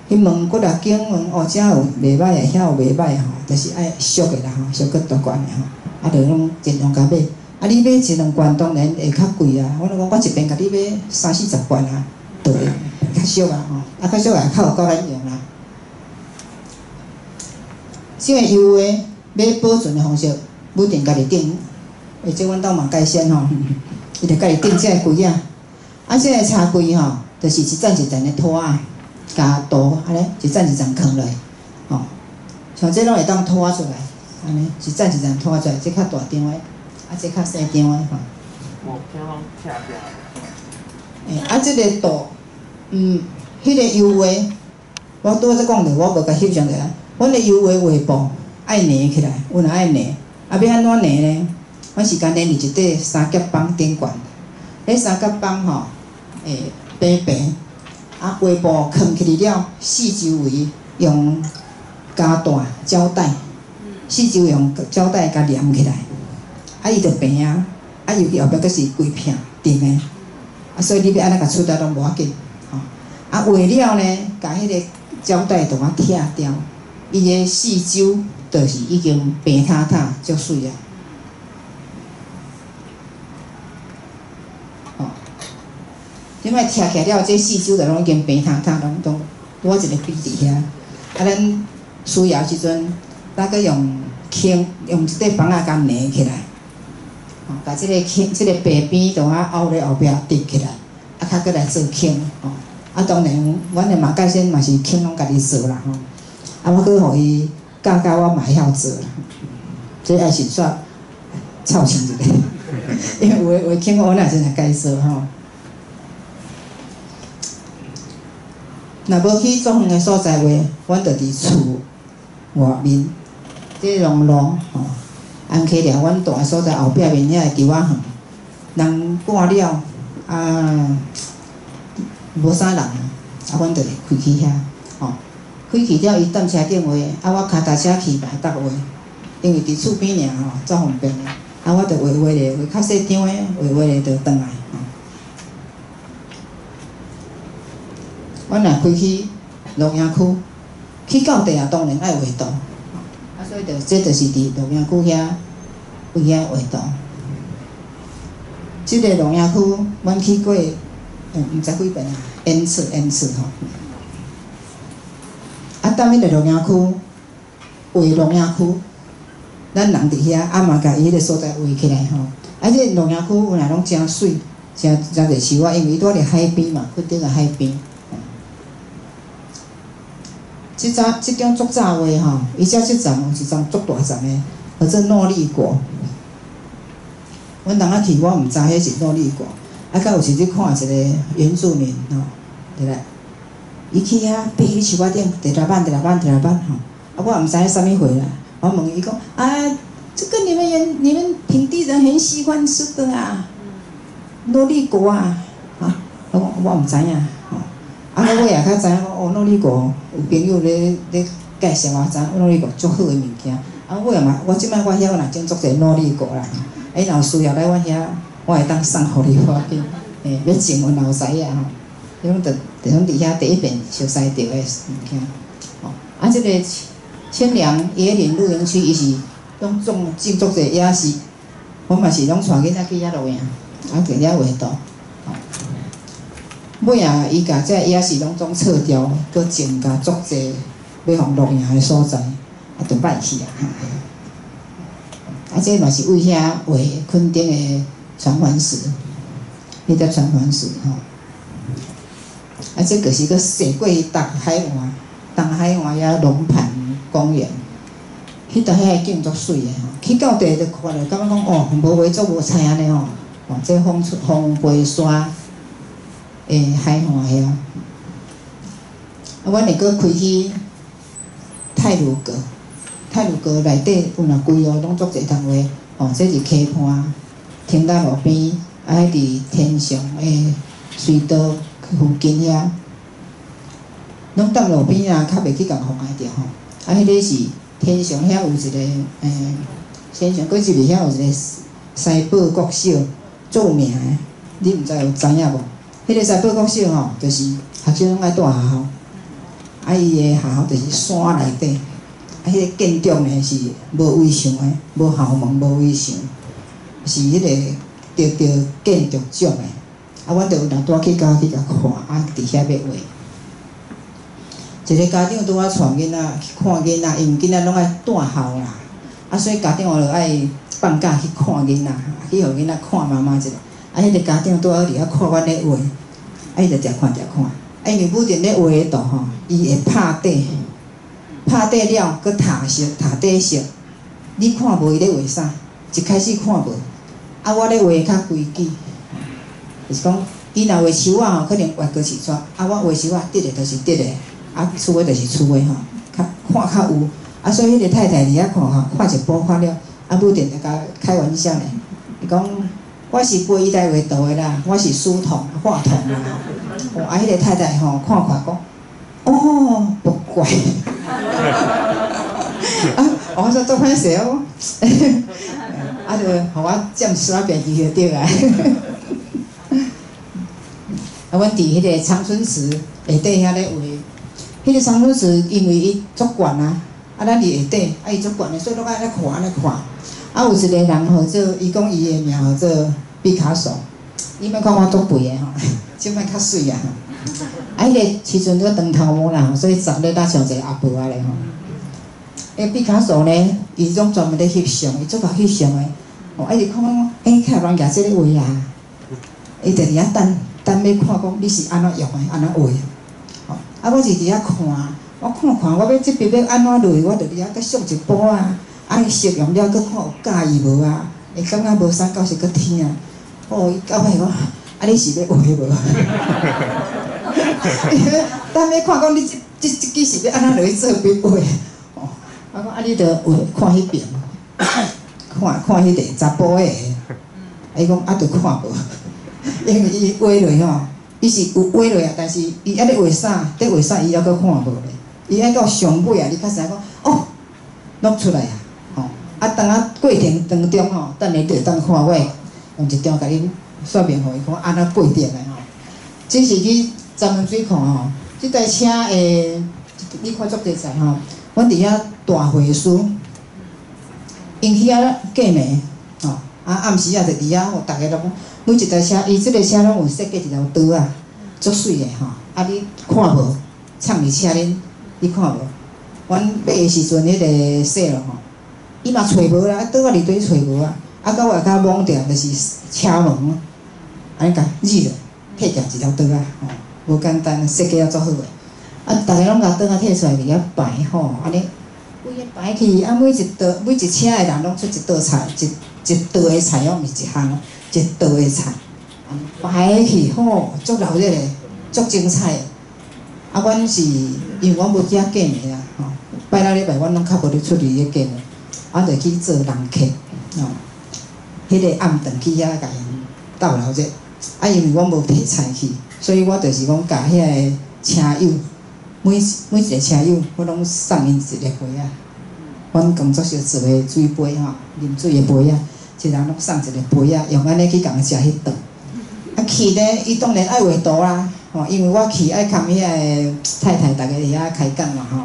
去问几啊间问，哦，遮有袂歹诶，遐有袂歹吼，就是爱俗诶啦吼，俗个大罐诶吼，啊就拢尽量甲买。啊，你买一两罐当然会较贵啊。我讲我一边甲你买30-40罐啊，就会较俗啊吼。啊，较俗也较有够咱用啦。这个油画要保存的方式，不定家己订。或者阮兜嘛介绍吼，伊就家己订这个柜啊。啊，这个茶柜吼，就是一层一层的拖啊，加刀安尼一层一层放落，吼。像这拢会当拖出来，安尼一层一层拖出来，这较大张的。啊，这较细张的吼。无听拢拆掉。即个度，迄个油画，我拄仔才讲着，我无甲翕上着啊。阮的油画画布爱粘起来，阮也爱粘，要安怎粘呢？阮是甲粘伫一块三角板顶悬，迄三角板吼，白白，画布藏起嚟了，四周围用胶带、胶带，四周用胶带甲粘起来，伊就平啊，尤其后壁阁是规片定的，所以你要安怎甲出来拢无要紧，画了呢，甲迄个胶带同啊拆掉，伊个四周就是已经平塌塌，足水啊。即摆拆起了，这四周就拢已经平塌塌，拢拄一个笔伫遐。咱需要时阵，咱阁用一块板仔甲粘起来，甲即个白边同啊凹咧后壁叠起来，较阁来做当然，阮的马盖先嘛是拢家己做啦我阁互伊教我嘛会晓做啦。这爱是煞操心一个，因为画我也是来家做若无去足远的所在话，阮着伫厝外面，这龙路安溪寮阮住的所在后壁面遐球仔园，人赶了无啥人阮就开去遐开去了伊等车顶话，我脚踏车去嘛搭话，因为伫厝边尔足方便的，我就画咧，画较细张的，画咧就转来阮若开去鹿营区，去到地啊，当然爱画图，所以这就是伫鹿营区遐位遐画图。即个鹿营区，阮去过，毋知几遍啊，N 次当迄个鹿营区，画鹿营区，咱人伫遐，嘛甲伊迄个所在画起来即个鹿营区有若拢真水，真侪树因为伊住伫海边嘛，附顶个海边。即种足早话伊遮即站有一站足大站的，叫做诺丽国。阮人去，我毋知迄是诺丽国。甲有时去看一个原住民对啦。伊去遐爬去树仔顶，第六班我毋知啥物货啦。我问伊讲这个你们平地人很喜欢吃的诺丽国我毋知影我也较知影讲诺丽国有朋友咧介绍我知诺丽国足好的物件。我即摆我遐若种足侪诺丽国啦。若有需要来我遐，我会当送互你无要紧。要种阮老师啊拢伫遐第一遍熟悉到的物件。即个清凉椰林露营区，伊是拢种足侪野树，我嘛是拢带囡仔去遐露营，去遐画图。尾伊甲这野树拢总撤掉，搁种甲足侪要互露营的所在，就歹去这嘛是为遐画垦丁的传环石，迄只传环石这就是搁驶过东海岸遐龙盘公园，迄搭遐景足水的去到地就看着，感觉讲无话足无彩安尼这风飞沙的海岸遐。阮会搁开去太鲁阁内底有若规拢足侪通画这是溪畔，停在路边，迄伫天上的水道附近遐，拢搭路边较袂去共妨碍着迄个是天上遐有一个天上，佫一个遐有一个西堡国小，著名的，你毋知有知影无？迄个西堡国小就是学生拢爱住学校，伊的学校就是山内底。迄个建筑呢是无围墙的，无校门，无围墙，是迄个着建筑奖的。阮着有当带去甲看，伫遐要画。一个家长拄仔带囡仔去看囡仔，因为囡仔拢爱住校啦，所以家长就爱放假去看囡仔，去互囡仔看妈妈一下。迄个家长拄仔伫遐看阮咧画，伊就常看。因为武定咧画的图伊会拍底。拍底了，佮塔底色，你看无伊咧画啥？一开始看无，我咧画较规矩，就是讲，伊若画树啊吼，可能画过是怎，啊我画树啊得的就是得的，啊厝的就是厝的吼，看较有，啊所以迄个太太伫遐看吼，看一部看了，啊母定就甲开玩笑咧，伊讲我是背伊来画图的啦，我是书童画童啦，哦啊迄个太太吼看讲，哦不怪，啊我说做歹势哦。啊，就互我占煞便宜就对啊。啊，阮伫迄个长春池下底遐咧画，迄个长春池因为伊足悬啊，啊咱伫下底，啊伊足悬的，所以拢爱咧看咧看。啊有一个人吼做，伊讲伊的名号做毕卡索，你莫看我足肥的吼，即摆较水啊。啊，迄个时阵个长头毛啦，所以长咧若像一个阿婆啊咧吼。毕卡索呢，伊种专门咧翕相，伊足够翕相的。哦，啊！伊看讲，看人家即个画啊，伊就伫遐等要看讲你是安怎用的，安怎画的。哦，啊，我是伫遐看，我看，我要即笔要安怎落，我就伫遐搁缩一步啊，啊，伊适用了，搁看有介意无啊？会感觉无啥，到时搁听啊。哦，伊到尾讲，啊，你是要画无？等要看讲你即支是要安怎落去做笔画？哦，我讲啊，你着画看迄边。看迄个查甫的，伊讲啊，着看无，因为伊画落吼，伊是有画落啊，但是伊还咧画啥，咧画啥，伊还阁看无咧。伊爱到上尾啊，你较知影讲哦，录出来啊，吼，啊，当啊过程当中吼，等下着当看我用一张甲恁说明互伊看安怎过程的吼。这是去闸门水库吼，即台车诶，你看足侪载吼，阮伫遐大会师。因遐过暝，吼，啊暗时啊，就伫遐，逐个拢每一台车，伊即个车拢有设计一条道啊，足水的吼。啊，你看无？藏伫车恁，你看无？阮买的时阵，迄个细路吼，伊嘛找无啦，倒啊伫堆找无啊。啊，到外口网店就是车门，安尼甲日了，配架一条道啊，吼，无简单，设计啊足好个。啊，逐个拢甲倒啊摕出来伫遐摆吼，安尼。规个摆起，啊，每一车的人拢出一道菜，一道的菜哦，毋是一项，一道的菜，摆起吼，足热闹的，足精彩的。啊，阮是因为阮无去遐过暝啦，吼，拜六礼拜阮拢较无咧出去咧过暝，我着去做人客，吼，迄个暗顿去遐甲因斗留者。啊，因为阮无摕菜去，所以我着是讲甲遐个车友。每一个车友，我拢送因一个杯啊。阮工作室做的水杯吼，啉水的杯啊，一人拢送一个杯啊，用安尼去共伊食迄顿。啊去咧，伊当然爱画图啦，吼，因为我去爱看遐个太太，逐个伫遐开讲嘛吼，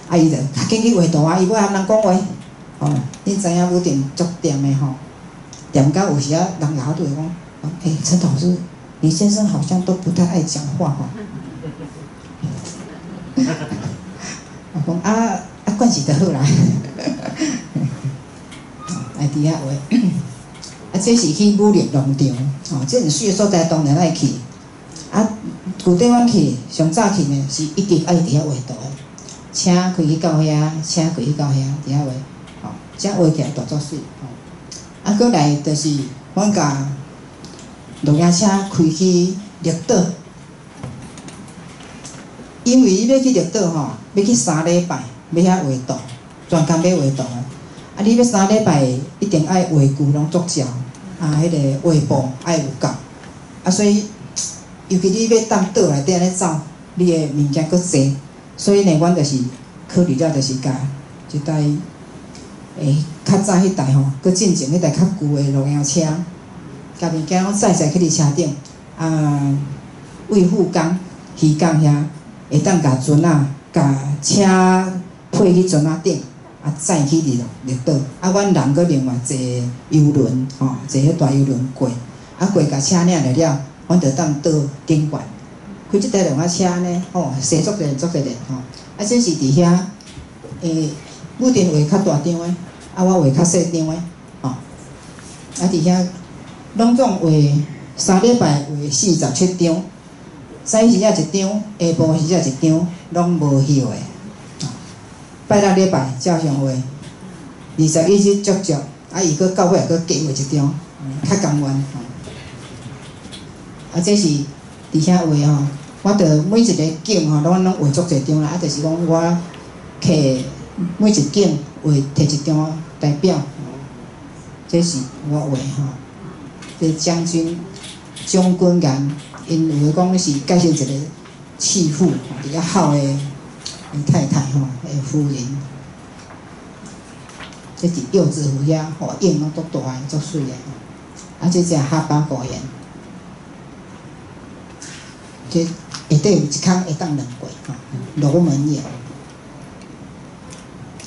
啊伊就较紧去画图啊，伊要和人讲话，吼，你知影武定足掂的吼，掂到有时啊，人咬对讲，陈老师，李先生好像都不太爱讲话吼。我讲惯势就好啦，来伫遐画。啊，这是去武林农场，吼，这很水的所在当然爱去。啊，具体阮去，上早去呢是一定爱伫遐画图的，车开去到遐，车开去到遐，伫遐画，吼，这画起来大足水，吼。啊，过来就是阮甲录影车开去绿岛。因为伊要去绿岛吼，要去3礼拜，要遐画图，专工要画图啊。啊，你要3礼拜，一定爱画具拢足少，啊，迄个画布爱有够。啊，所以尤其你要当岛内底安尼走，你的物件佫济，所以呢，阮就是考虑了，就是甲一台较早迄台吼，佫进前迄台较旧的录影车，甲物件拢载去伫车顶，啊，为富港、鱼港遐。会当甲船啊，甲车配去船仔顶，啊载去绿岛。啊，阮人搁另外坐游轮，吼，坐迄大游轮过，啊过甲车领了了，阮着当倒顶悬。开即台录影车呢，吼，西足热，足热吼。啊，这是伫遐，武定画较大张的，啊我画较细张的，吼。啊，伫遐拢总画3礼拜画47张。早时啊一张，下晡时啊一张，拢无休的。拜六礼拜照常画，21日足足，啊伊佫到尾佫加画一张，较甘愿。这是伫遐画吼，我着每一个景吼，拢画足侪张啦，啊，就是讲我摕每一景画摕一张代表，这是我画吼。这将军岩，因有讲是介绍一个弃妇，比较好的太太吼，夫人。这伫柚子湖遐，吼影拢足大个，足水个。啊，这只哈巴果园，这下底有一坑会当两过吼，罗门岩。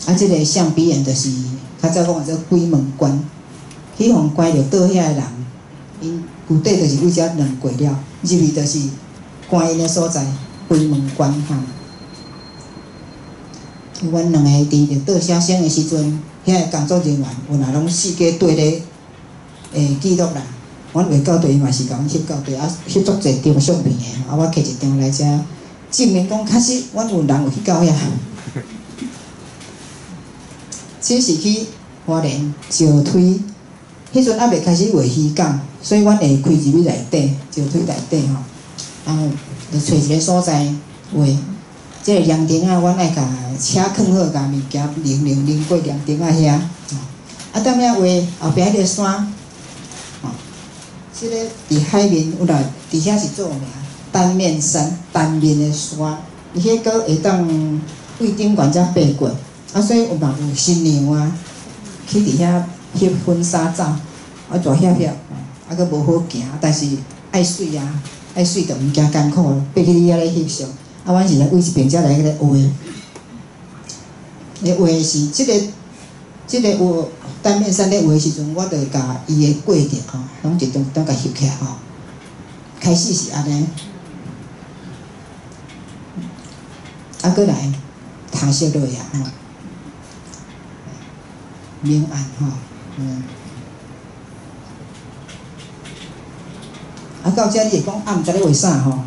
啊，这个象鼻岩就是较早讲做鬼门关，去互关着倒遐个人，因具体就是为遮两过了，入去就是关因的所在，鬼门关吼。阮两个伫着倒写生的时阵，遐个工作人员有若拢四界对咧记录啦。阮画到对，伊嘛是甲阮翕到对，啊翕足侪张相片的，啊我摕一张来遮证明讲，确实阮有人有去到遐。这是去花莲石推，迄阵还未开始画鱼港，所以阮会开入去内底，石推内底吼，然后就找一个所在画。这个凉亭啊，阮爱甲车囥好，甲物件拎过凉亭啊遐。啊，踮遐画后壁迄个山，吼，即个伫海面有来，伫遐是做名单面山，单面的山，伊迄个会当对顶悬才爬过。啊，所以有嘛有新娘啊，去伫遐翕婚纱照，啊大翕，啊佫无好行，但是爱水啊，爱水就毋惊艰苦，爬去你遐咧翕相。啊，阮是来为一边才来迄个画，咧画是即个画单面山咧画时阵，我着甲伊的过程吼，拢一张张甲翕起来吼。开始是安尼，啊，佫来摊色落呀吼。明暗吼，啊，到遮你会讲啊，毋知咧画啥吼，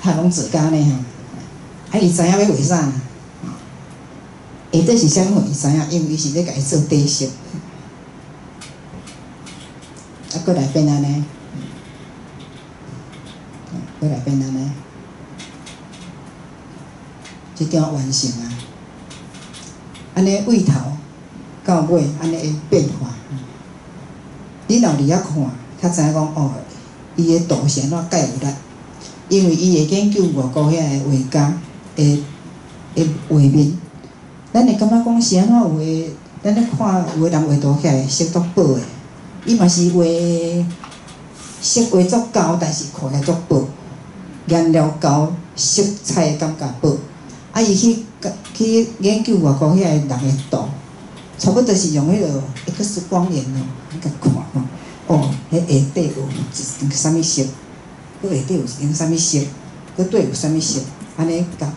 他拢自家呢吼，啊，伊知影要画啥，下底是啥物伊知影，因为伊是咧家己做底色，啊，佫来变安尼，佫来变安尼，即张完成啊，安尼位头。到尾安尼会变化，你若伫遐看，较知影讲哦，伊的图是安怎介有力，因为伊会研究外国遐个画家的画面，咱会感觉讲是安怎有诶，咱咧看有诶人画图起来色足薄诶，伊嘛是画色画足厚，但是看起来足薄，颜料厚，色彩的感觉薄，啊，伊去研究外国遐个人诶图。差不多是用迄个 X 光眼哦，甲看吼，哦，迄下底有一啥物色，佮下底有一种啥物色，佮底有啥物色，安尼甲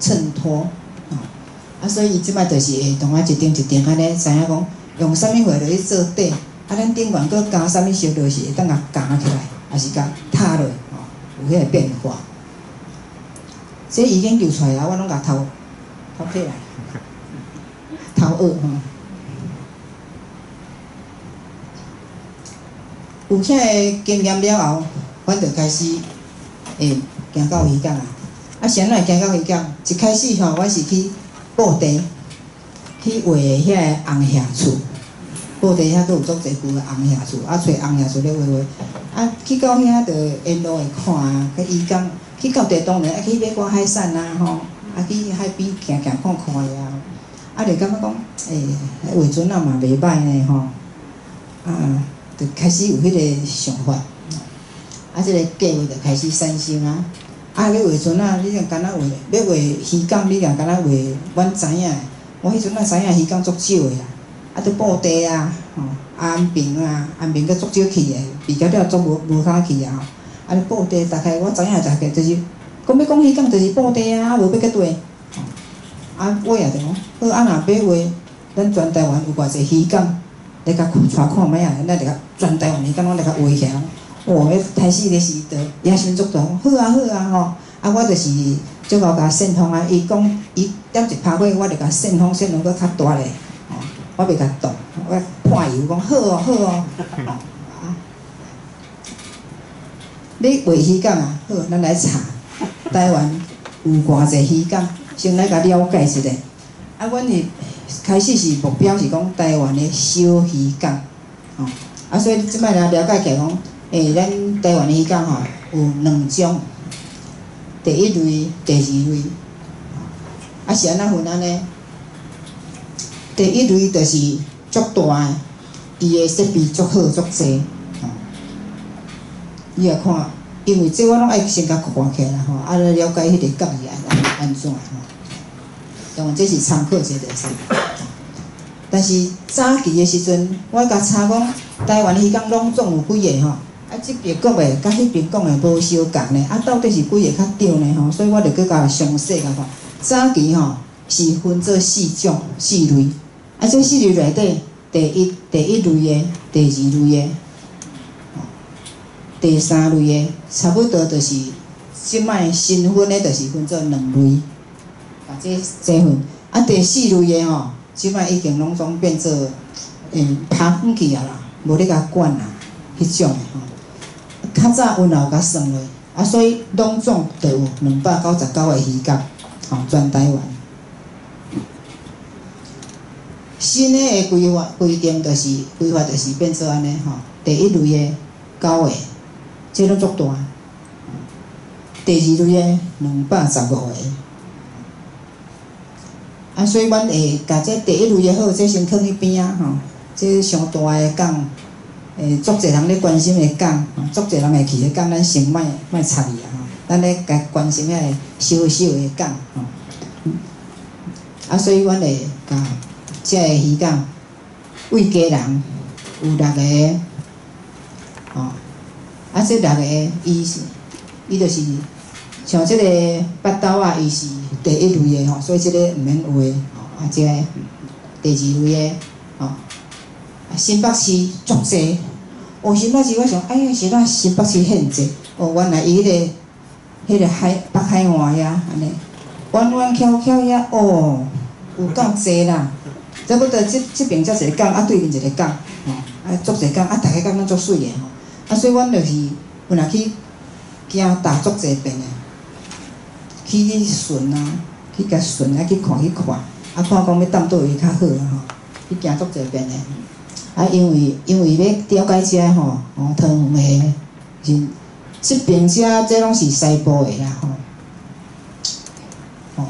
衬托，吼，啊，所以伊即摆就是会同我一张一张安尼知影讲用啥物画落去做底，啊，咱顶悬佮加啥物色落是会当甲夹起来，还是甲塌落，吼，有迄个变化。这伊研究出来啊，我拢甲偷起来，偷学吼。有遐个经验了后，阮就开始会行到鱼港啊。啊，谁会行到鱼港？一开始吼，我是去布地，去画遐个红叶厝。布地遐佫有足侪旧个红叶厝，啊，找红叶厝咧画。啊，去到遐就沿路会看啊，去鱼港，去到地当然啊，去买挂海产啊，吼，啊去海边行看看啊。啊，就感觉讲，画船啊嘛袂歹呢，吼，啊。就开始有迄个想法，啊，即个计划就开始产生啊。啊，要画船啊，你若敢若画，要画鱼港，你若敢若画，阮知影，我迄阵啊知影鱼港足少的啦，啊，都布地啊，吼，安平佫足少去的，比较了足无通去啊。啊，布地大概我知影大概就是，讲要讲鱼港就是布地啊，无要搁对。啊，我也着讲，好啊，若要画，咱全台湾有偌济鱼港。来甲带看卖啊！咱着甲全台湾鱼港拢来甲画起来。哦，迄开始咧是着野心足大，好啊好啊吼！啊，我就是足够甲线通啊。伊讲伊点一拍火，我着甲线通佫较大咧。吼，我袂甲动，我判油讲好哦好哦。啊，你画鱼港啊，好，咱来查台湾有偌济鱼港，先来甲了解一下。啊，阮是开始是目标是讲台湾的小鱼港，吼、啊，所以即摆来了解起来讲，咱台湾的鱼港吼有2种，第一类、第二类，啊是安怎分安尼？第一类就是足大的，伊的设备足好足济，吼、你来看，因为这我拢爱先甲看起来吼，啊来了解迄个港是安怎吼。当然这是参考一下就是。但是早期的时阵，我甲查讲，台湾鱼港拢总有几个吼，啊即边讲的甲迄边讲的无相共呢，啊到底是几个较对呢吼？所以我着去甲详细甲看。早期吼是分做4类，啊这4类内底，第一类的、第二类的，第三类的，差不多就是即摆新分的，就是分做2类。啊，这份啊，第4类的吼，即摆已经拢总变做拍远去啊啦，无咧甲管啦，迄种的吼。较早温柔甲算落，啊，所以拢总都有299个鱼港，吼，全台湾。新的规定就是变做安尼吼，第一类的9个，这拢足大。第二类的215个。啊，所以阮会甲这第一类的好，这先放迄边啊吼。这上大的港，足侪人咧关心的港，足侪人会去的港，咱先莫插伊啊吼。咱咧甲关心遐个小的港吼。啊，所以阮会甲这个鱼港，为家人有6个，吼。啊，这6个伊就是像这个巴肚啊，伊是第一类的吼，所以这个毋免画吼。啊，这个第二类的吼，啊，新北市足济。哦，新北市我想，哎呀，是咱新北市现济。哦，原来伊迄个北海岸遐安尼，弯弯翘翘遐，哦，有够济啦。差不多这边才一个港，啊对面一个港，吼，啊足济港，啊逐个港拢足水的吼。啊，所以阮就是有若去行踏足济遍的。去巡啊，去甲巡啊，去看，啊看讲要踮倒位较好啊吼，去行足济遍的。啊，因为要了解遮吼，汤圆的，是即边遮这拢是西部的啦吼，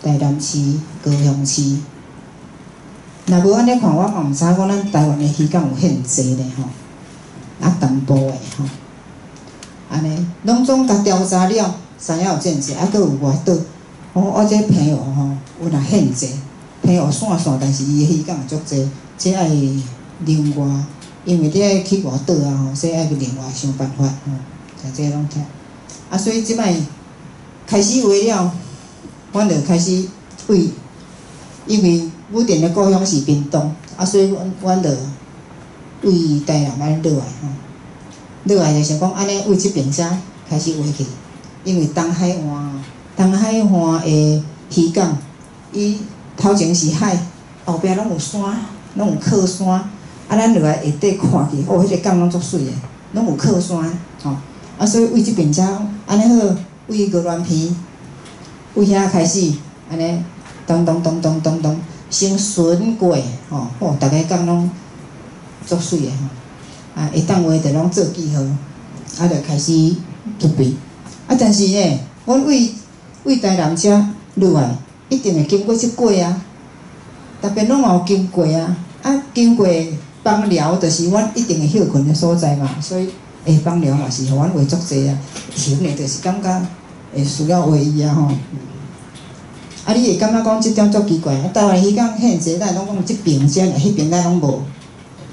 台南市、高雄市。若无安尼看，我嘛毋知讲咱台湾的鱼港有遐济咧吼，啊淡薄的吼，安尼拢总甲调查了。知影有这济，啊，佫有外岛，我这朋友吼，有若现济，朋友线，但是伊的鱼港足济，这爱另外，因为你爱去外岛啊吼，所以爱另外想办法吼，像这拢听。啊，所以即摆开始画了，阮就开始为，因为武田的故乡是屏东，啊，所以阮就为台南安落来吼，落来就想讲安尼为即边遮开始画起。因为东海岸的鱼港，伊头前是海，后壁拢有山，拢有靠山，啊，咱落来下底看去，哦，迄个港拢足水的，拢有靠山，吼，啊，所以为即边遮安尼好，为个乱片，为遐开始安尼，咚，先巡过，吼，哦，逐个港拢足水的吼，啊，会当画着拢做记号，啊，就开始准备。啊，但是呢，阮为台南遮落来，一定会经过即过啊，逐边拢有经过啊，啊，经过枋寮，就是阮一定会休困的所在嘛，所以枋寮嘛是互阮画足济啊，行的就是感觉会需要画伊啊吼。啊，你会感觉讲即点足奇怪，啊，台湾鱼港现济，咱拢讲即边遮，迄边咱拢无，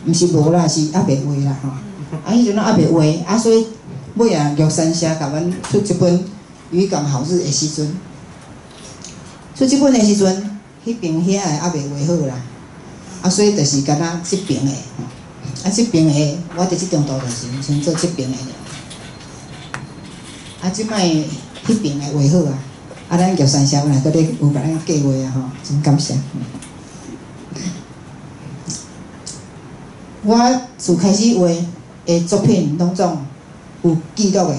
毋是无啦，是还袂画啦吼。啊，迄阵拢还袂画，啊，所以。尾啊，玉山社甲阮出一本《渔港好日》的时阵，出即本的时阵，迄边遐个还袂画好啦，啊，所以就是敢若即边的吼，啊，即边的我伫即张图就是先做即边的，啊，即摆迄边的画好啊，啊，咱玉山社有来搁咧有甲咱计划啊吼，真感谢。我自开始画的作品拢总。有记录的，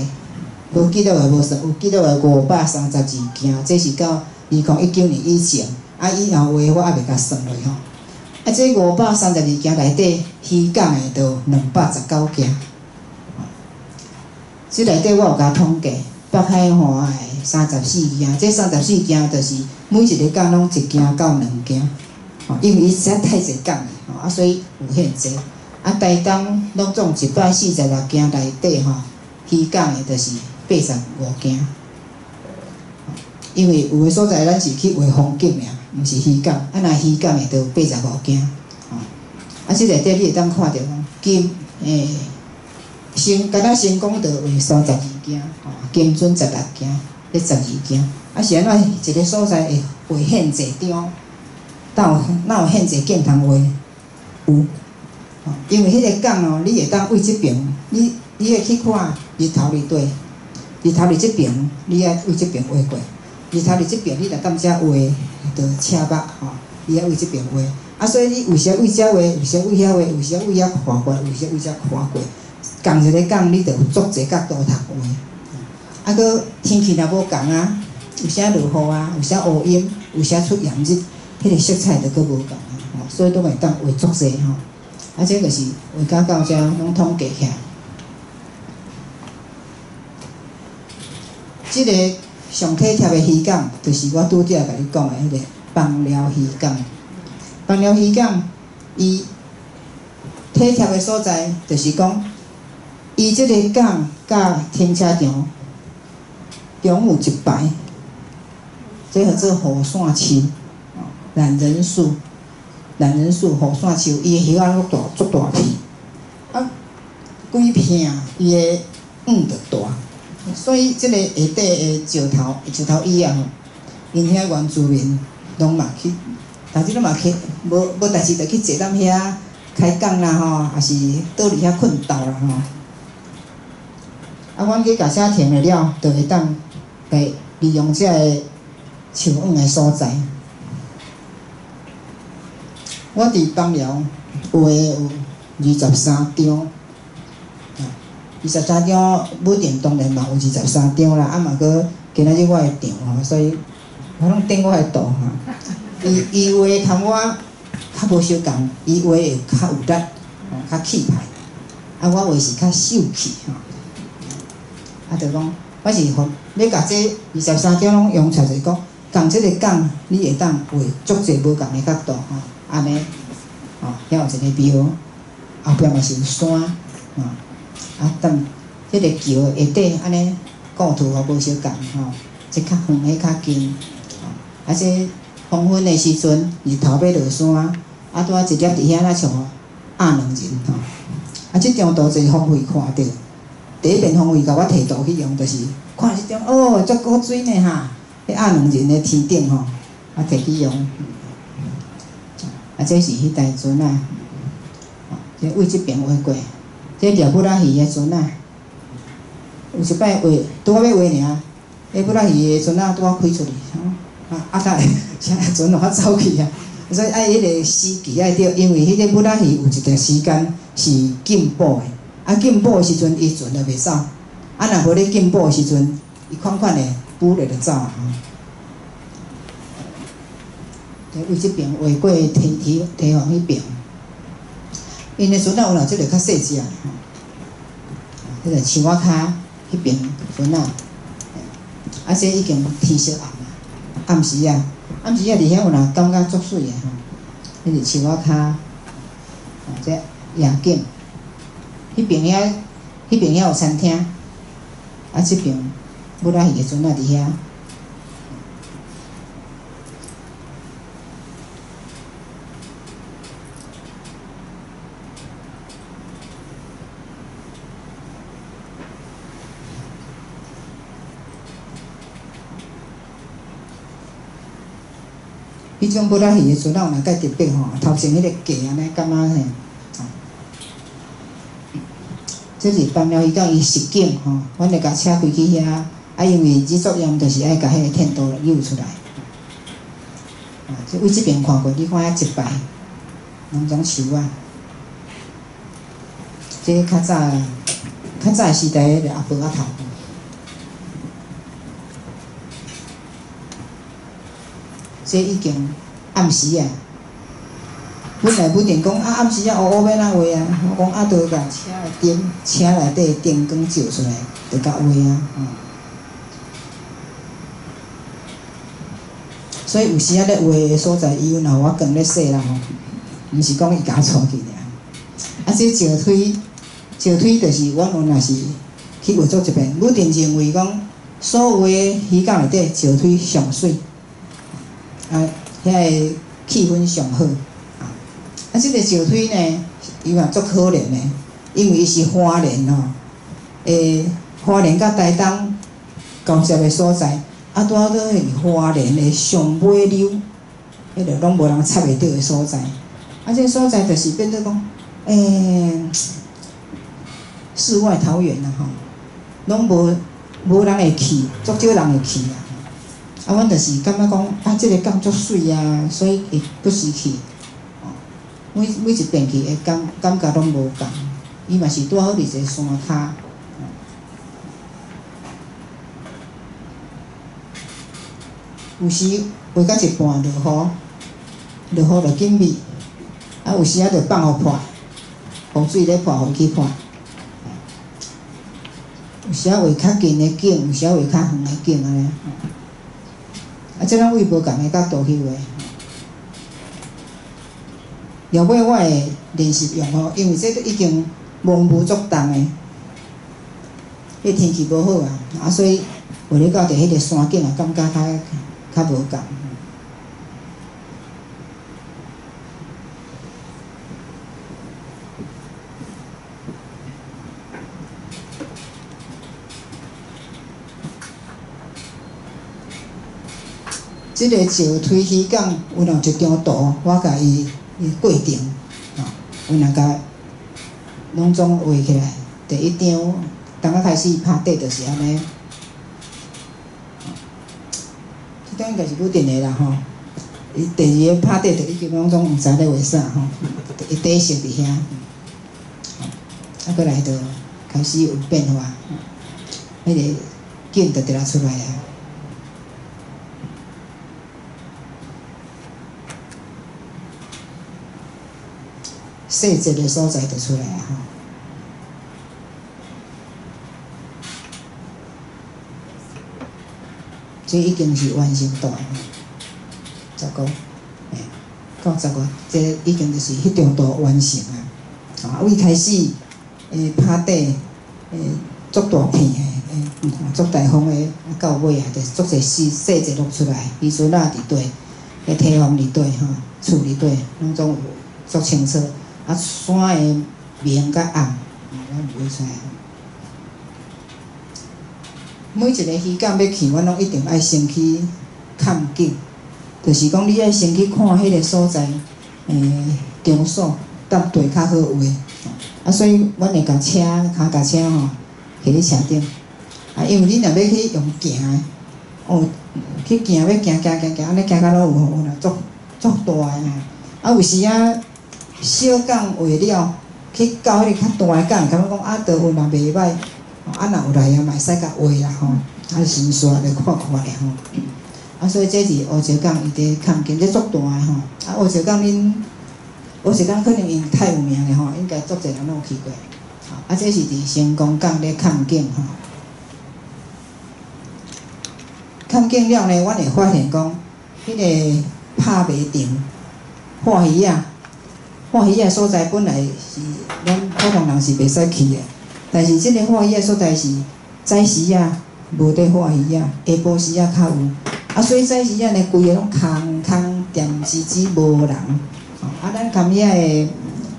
无记录的无算，有记录的532件，这是到2019年以前，以后话我还袂甲算落吼。这532件内底，渔港的就219件。这内底我有甲统计，北海岸的34件，这34件就是每一个港拢1件到2件，因为伊实在太侪港了，所以有限制。台东拢总146件内底渔港的就是85件，因为有的所在咱是去画风景尔，毋是渔港，若渔港的就85件。这内底你会当看到敢若成功就画32件，金樽16件，这12件。是安怎一个所在会画限制张？哪有限制件通画？有，因为迄个港你会当为这边，你会去看日头日底，日头日这边，你爱为这边画过；日头日这边，你来踮遮画，就车目你爱为这边画。所以你有时为遮画，有时为遐画，有时为遐看过，有时为遮看过。同一个港，你着有足侪角度通画。搁天气若无共有时落雨有时乌阴，有时出炎日，迄个色彩着搁无共所以都会当画足侪这就是画到遮拢统计起来。这个上体贴的渔港，就是我拄则甲你讲的迄个枋寮渔港。枋寮渔港，伊体贴的所在，就是讲，伊即个港甲停车场中有一排，这叫做雨伞树，懒人树，雨伞树，伊的叶仔足大片，几片伊的就大。所以，即个下底的石头椅因遐原住民拢嘛去，逐日拢嘛去，无代志就去坐踮遐开讲啦也是倒伫遐困觉啦阮去甲遮停了，就会当来利用遮个树荫的所在。我伫枋寮画有23张。23张，每店当然嘛有23张啦，嘛搁今仔日我的场所以我拢顶我的图伊画同我较无相共，伊画会较有力，较气派，我画是较秀气就讲我是要甲这23张拢用出来，就是讲共即个港，你会当画足侪无共的角度安尼遐有一个庙，后壁嘛是有山等迄个桥下底安尼构图也无相共这较远，迄较近这黄昏的时阵，日头要落山，拄一粒伫遐那像压两人这张图就是方慧看到，第一遍方慧甲我摕图去用，就是看这张足古水呢迄压两人的天顶摕去用，这是迄台船这为这边画过。这钓布拉鱼的船有一摆画，拄好要画尔，迄布拉鱼的船拄好开出去，船我走去所以迄个时机爱对，因为迄个布拉鱼有一段时间是禁捕的，禁捕的时阵伊船就袂走，若无咧禁捕的时阵，伊款的捕落就走为这边画过堤防迄边。因的船有啦，即个较细只迄个树仔骹迄边船这已经天色暗时伫遐有人感觉足水的迄个树仔骹这夜景，迄边遐有餐厅，这边不拉鱼的船伫遐。迄种不拉鱼的船有哪介特别头前迄个架安尼感觉这是枋寮渔港伊实景阮着甲车开去遐因为日作业就是爱甲迄个天道溜出来这为这边看过，你看遐一排拢种树这较早较早时代迄个阿婆仔头。这已经暗时啊，本来不定讲暗时啊，乌要哪画啊？我讲都甲车内底电光照出来，就甲画啊。所以有时咧画的所在，伊有若我光咧说啦吼，毋是讲伊家带去尔。这石腿就是阮有若是去画作一遍，我定认为讲所有的鱼竿内底石腿上水。遐个气氛上好。即个石腿呢，伊嘛足可怜的，因为伊是花莲吼，花莲甲台东交接的所在，拄好迄花莲的上尾溜，迄个拢无人插袂到的所在。这所在就是变做讲，世外桃源啦吼，拢无人会去，足少人会去啦。阮就是感觉讲，即个港足水啊，所以会不时去。每一遍去，感觉拢无共。伊嘛是拄好伫一个山骹。有时画到一半落雨就紧闭，有时就放互破，雨水咧破，互去破。有时画较近的景，有时画较远的景安尼。即咱为无共的角度去画。后尾我会练习用吼，因为这已经蒙雾足重的，迄天气无好啊，所以画咧到伫迄个山景啊，感觉较无共。即个石腿鱼竿有一张图，我甲伊过程，有甲拢总画起来。第一张，刚刚开始拍底就是安尼。即张应该是固定的啦吼。伊第二个拍底就已经拢总毋知咧画啥吼，伊底色伫遐。过来就开始有变化，迄个景就直来出来啊。细节的所在就出来啊！这已经是完成度，15，到15，这已经就是迄张图完成啊！为开始拍底足大片的，足大方的，到尾啊，就足侪细节录出来，伊船仔伫底，堤防伫底吼，厝伫底，拢总有足清楚。山的明甲暗，咱画出来。每一个鱼竿要去，阮拢一定爱先去看景，就是讲你爱先去看迄个所在，场所，搭地较好画。所以阮会甲脚踏车吼，伫咧车顶。因为你若要去用行的，去行要行，安尼行到拢有若足大的。有时小港画了，去到迄个较大的港，感觉讲倒位嘛袂歹，若有来嘛会使甲画啦吼，先刷来看看咧吼。所以这是乌石港伊伫看景，这足大的吼。乌石港可能因太有名了吼，应该足侪人拢有去过。这是伫成功港咧看景吼。看景了呢，阮会发现讲，迄个拍卖场、画鱼啊。画鱼仔所在本来是咱普通人是袂使去的，但是即个画鱼仔所在是早时啊无得画鱼仔，下晡时啊较有。所以早时啊呢，规个拢空店吱无人。咱含遐个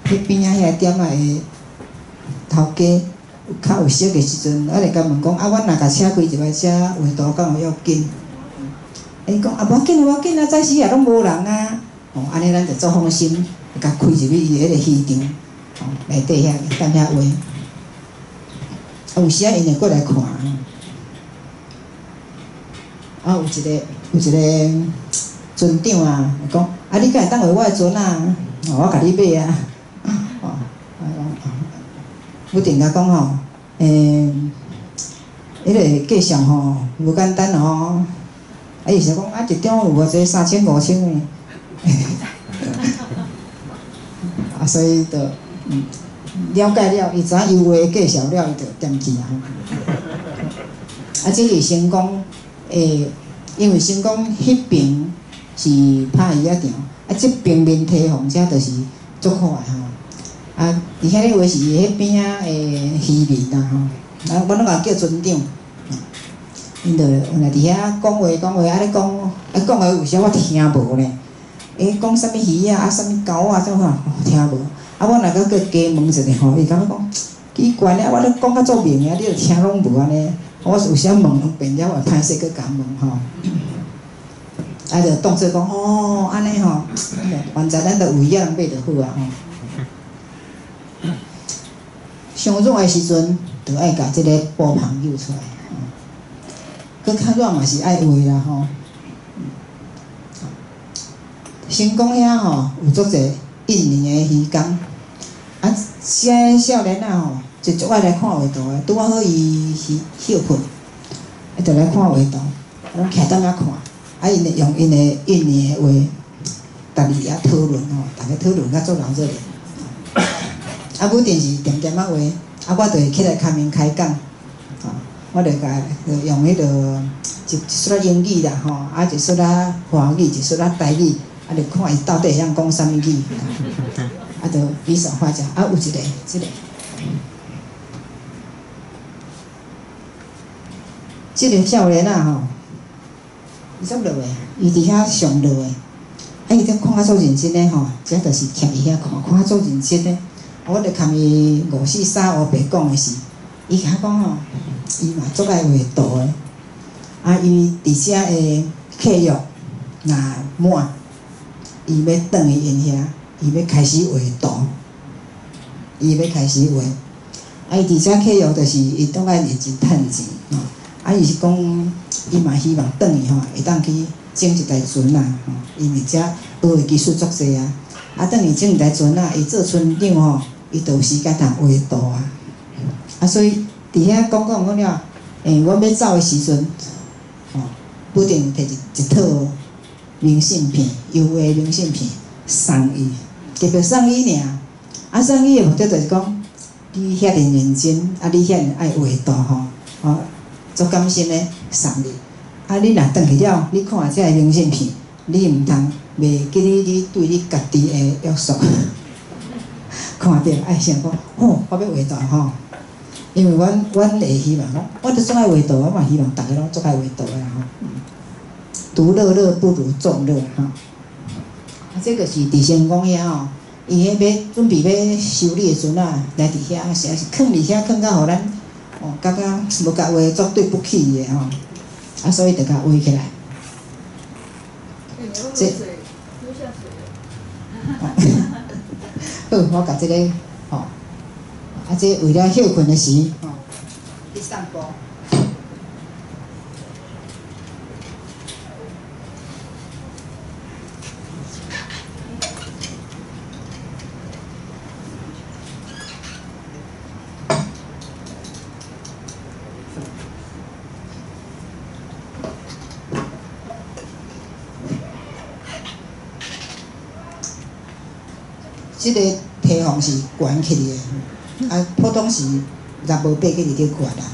迄边仔遐店仔的头家较有熟的时阵，我就甲问讲，阮若甲车开入来遮画图，敢有要紧？伊讲无要紧啊，早时啊拢无人啊。安尼咱就做放心。甲开入去伊迄个鱼场，内底遐等遐画。有时因会过来看。有一个船长啊，讲你敢会当画我的船啊？我甲你买啊。我定甲讲吼，迄个计上吼无简单哦。伊是讲一张有偌济3000、5000呢。所以就了解了，伊知影优惠介绍了，伊就点去啊。这是成功因为成功迄边是拍伊场，这边面提防者就是足好诶吼。而且咧话是迄边渔民啦吼，阮拢甲叫船长，因就有来伫遐讲话，咧讲话有时我听无咧。讲啥物鱼啥物狗怎吼，听无。我若搁加问一下吼，伊感觉讲奇怪咧，我咧讲较足明你就听拢无安尼。我有时问两遍了，我歹势搁甲问吼。就当作讲安尼吼，原在咱着为了人买着好啊吼。上热诶时阵，着爱甲即个布棚揪出来。搁较热嘛是爱话啦吼。成功遐吼有足侪印尼诶渔工，些少年仔吼就足爱来看画图诶，拄啊好伊休困，就来看画图，拢徛踮遐看，因用因诶印尼诶话，逐日遐讨论吼，逐个讨论甲足热烈。不定是点点仔话，我就会起来开面开讲，我就甲用迄个一撮英语啦吼，一撮华语，一撮台语。就看伊到底会晓讲啥物语，就比手画脚。有一个，即个少年仔吼，伊足热诶，伊伫遐上热诶，伊踮看较足认真诶吼，这就是徛伊遐看较足认真诶。我着看伊5、4、3黑白讲诶是，伊甲我讲吼，伊嘛足爱画图诶，伊伫遮诶客约若满。伊要转去因遐，伊要开始画图，伊要开始画。伊伫遮客约就是伊当爱认真趁钱吼。伊是讲，伊嘛希望转去吼，会当去整一台船啊吼，因为遮学诶技术足济啊。转去整一台船啊，伊做船长吼，伊就有时间通画图啊。所以伫遐讲了，我要走诶时阵，不定摕一套。明信片，优惠明信片送伊，特别送伊尔。送伊诶目的就是讲，你遐尼认真，你遐尼爱画图吼，足甘心诶送你。你若转去了，你看遮个明信片，你毋通袂记你对你家己诶约束。看着爱想讲，我要画图吼，因为阮会希望讲，我着足爱画图，我嘛希望逐个拢足爱画图诶吼。独乐乐不如众乐哈，这个是伫成功遐吼，伊迄要准备要修理的船啊，来伫遐，实在是囥伫遐囥到互咱感觉无甲画作对不起的吼，所以就甲画起来。这，好，我甲这个吼，这为了休困的时吼，去散步。即个堤防是悬起的，普通是若无爬起伫咧悬啦。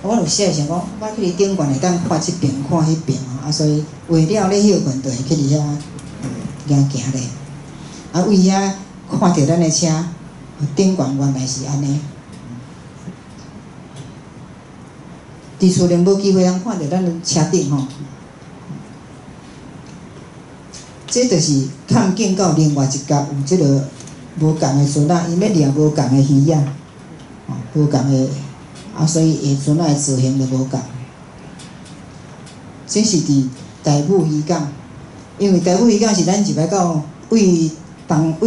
我有时会想讲，我去伫顶悬会当看即边看迄边所以为了咧休困，就会去伫遐行咧。为遐看着咱的车，顶悬原来是安尼。伫厝内无机会通看着咱的车顶吼。这就是看见到另外一角有即个无共的船因要掠无共的鱼无共的所以下船的造型就无共。这是伫台武渔港，因为台武渔港是咱入来到为